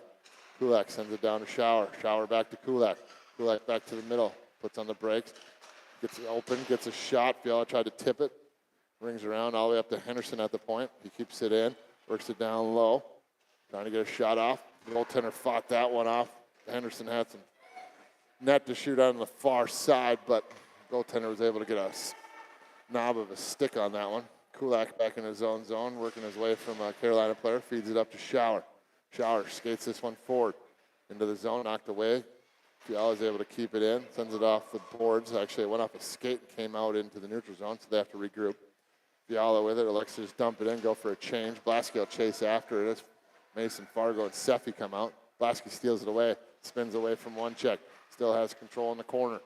Speaker 1: Kulak sends it down to Shower. Shower back to Kulak. Kulak back to the middle. Puts on the brakes. Gets it open, gets a shot. Fiala tried to tip it. Rings around all the way up to Henderson at the point. He keeps it in. Works it down low. Trying to get a shot off. The goaltender fought that one off. Henderson had some net to shoot on the far side, but the goaltender was able to get a knob of a stick on that one. Kulak back in his own zone, working his way from a Carolina player, feeds it up to Shower. Shower skates this one forward into the zone, knocked away. Fiala is able to keep it in, sends it off the boards. Actually, it went off a skate and came out into the neutral zone, so they have to regroup. Fiala with it, elects to just dump it in, go for a change. Blasky will chase after it as Mason Fargo and Seffi come out. Blasky steals it away, spins away from one check, still has control in the corner.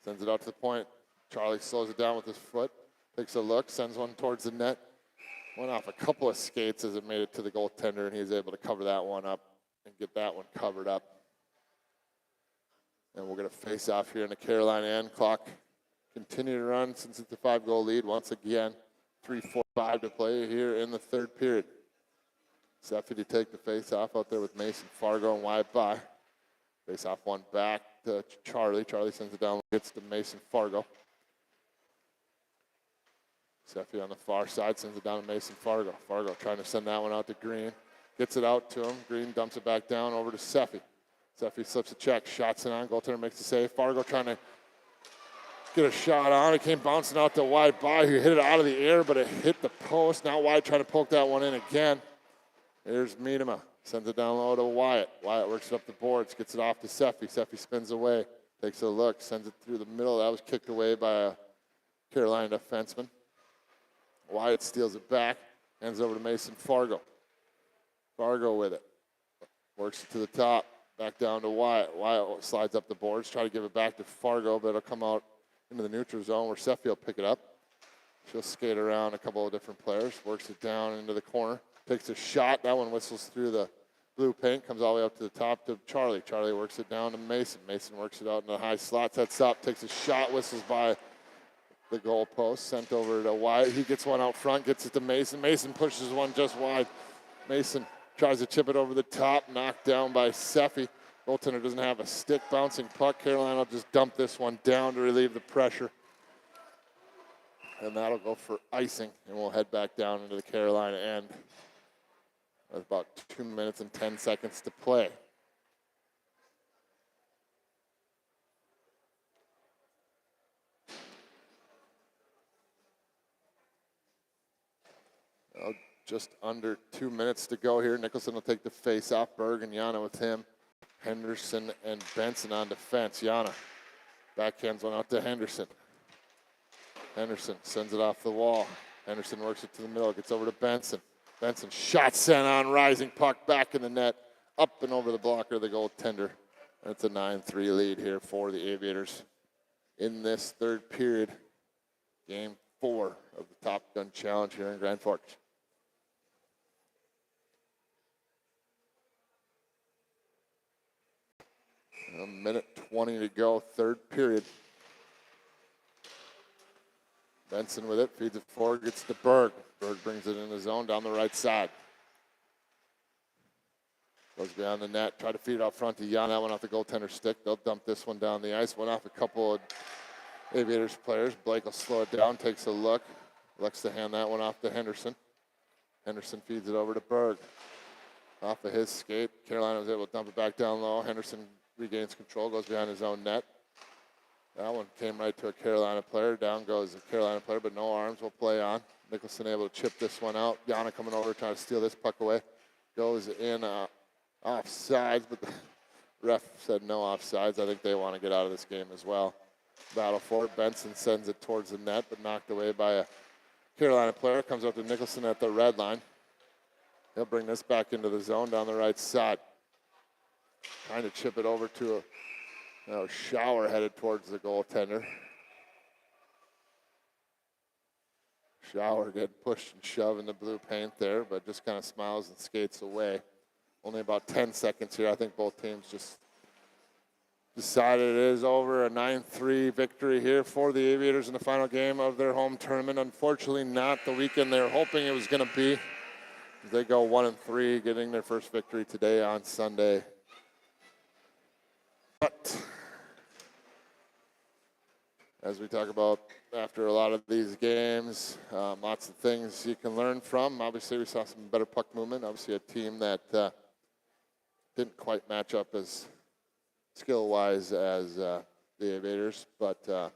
Speaker 1: Sends it out to the point. Charlie slows it down with his foot, takes a look, sends one towards the net. Went off a couple of skates as it made it to the goaltender, and he was able to cover that one up and get that one covered up. And we're going to face off here in the Carolina end. Clock continue to run since it's a 5-goal lead. Once again, 3:45 to play here in the third period. Seffi to take the face-off out there with Mason Fargo and wide by. Face-off one back to Charlie. Charlie sends it down, gets to Mason Fargo. Seffi on the far side sends it down to Mason Fargo. Fargo trying to send that one out to Green. Gets it out to him. Green dumps it back down over to Seffi. Seffi slips a check, shots it on. Goaltender makes the save. Fargo trying to get a shot on. It came bouncing out to wide by. He hit it out of the air, but it hit the post. Now Wyatt trying to poke that one in again. Here's Miedema. Sends it down low to Wyatt. Wyatt works it up the boards, gets it off to Seffi. Seffi spins away, takes a look, sends it through the middle. That was kicked away by a Carolina defenseman. Wyatt steals it back, hands over to Mason Fargo. Fargo with it. Works it to the top, back down to Wyatt. Wyatt slides up the boards, try to give it back to Fargo, but it'll come out into the neutral zone where Seffi will pick it up. She'll skate around a couple of different players, works it down into the corner, takes a shot. That one whistles through the blue paint, comes all the way up to the top to Charlie. Charlie works it down to Mason. Mason works it out in the high slot, sets up, takes a shot, whistles by the goal post, sent over to Wyatt. He gets one out front, gets it to Mason. Mason pushes one just wide. Mason tries to chip it over the top, knocked down by Seffi. Goaltender doesn't have a stick, bouncing puck. Carolina will just dump this one down to relieve the pressure. And that'll go for icing, and we'll head back down into the Carolina end. With about 2 minutes and 10 seconds to play. Well, just under 2 minutes to go here. Nicholson will take the face off. Berg and Yana with him. Henderson and Benson on defense. Yana backhands one out to Henderson. Henderson sends it off the wall. Henderson works it to the middle, gets over to Benson. Benson shot sent on, rising puck back in the net, up and over the blocker of the goaltender. That's a 9-3 lead here for the Aviators in this third period. Game 4 of the Top Gun Challenge here in Grand Forks. A minute 20 to go, third period. Benson with it, feeds it forward, gets to Berg. Berg brings it in the zone down the right side. Goes beyond the net, try to feed it out front to Jan. That one off the goaltender's stick. They'll dump this one down the ice. Went off a couple of Aviators players. Blake will slow it down, takes a look. Looks to hand that one off to Henderson. Henderson feeds it over to Berg. Off of his skate, Carolina was able to dump it back down low. Henderson regains control, goes behind his own net. That one came right to a Carolina player. Down goes a Carolina player, but no arms. Will play on. Nicholson able to chip this one out. Yana coming over, trying to steal this puck away. Goes in offsides, but the ref said no offsides. I think they want to get out of this game as well. Battle for it. Benson sends it towards the net, but knocked away by a Carolina player. Comes up to Nicholson at the red line. He'll bring this back into the zone down the right side. Trying to chip it over to a Shower headed towards the goaltender. Shower getting pushed and shoved in the blue paint there, but just kind of smiles and skates away. Only about 10 seconds here. I think both teams just decided it is over. A 9-3 victory here for the Aviators in the final game of their home tournament. Unfortunately, not the weekend they were hoping it was going to be. They go 1-3, getting their first victory today on Sunday. But as we talk about after a lot of these games, lots of things you can learn from. Obviously, we saw some better puck movement. Obviously, a team that didn't quite match up as skill-wise as the Aviators, but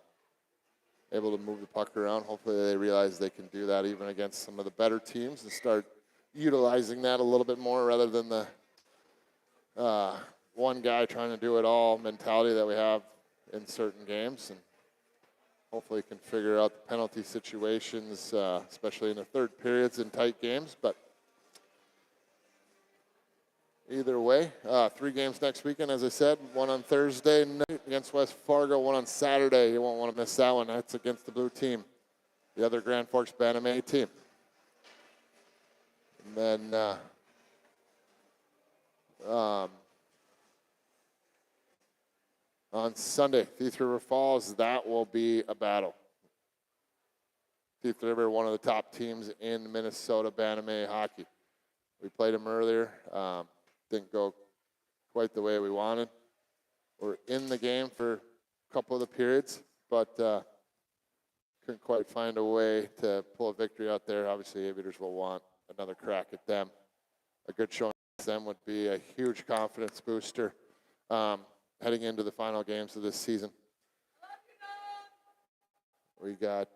Speaker 1: able to move the puck around. Hopefully, they realize they can do that even against some of the better teams and start utilizing that a little bit more rather than the one guy trying to do it all mentality that we have in certain games. And hopefully can figure out the penalty situations, especially in the third periods in tight games. But either way, 3 games next weekend, as I said. One on Thursday night against West Fargo, one on Saturday. You won't want to miss that one. That's against the blue team, the other Grand Forks Bantam A team. And then on Sunday, Thief River Falls, that will be a battle. Thief River, one of the top teams in Minnesota Bantam A hockey. We played them earlier. Didn't go quite the way we wanted. We're in the game for a couple of the periods, but couldn't quite find a way to pull a victory out there. Obviously, Aviators will want another crack at them. A good showing against them would be a huge confidence booster heading into the final games of this season. We got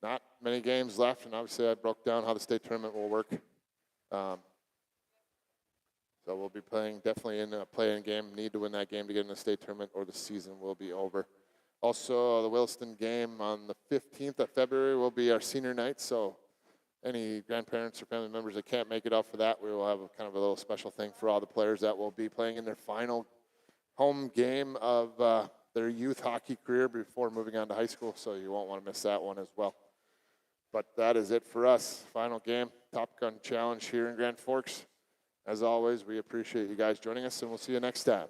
Speaker 1: not many games left, and obviously I broke down how the state tournament will work. So we'll be playing definitely in a play-in game. Need to win that game to get in the state tournament or the season will be over. Also, the Williston game on the 15th of February will be our senior night, so any grandparents or family members that can't make it out for that, we will have a kind of a little special thing for all the players that will be playing in their final home game of their youth hockey career before moving on to high school, so you won't want to miss that one as well. But that is it for us. Final game, Top Gun Challenge here in Grand Forks. As always, we appreciate you guys joining us, and we'll see you next time.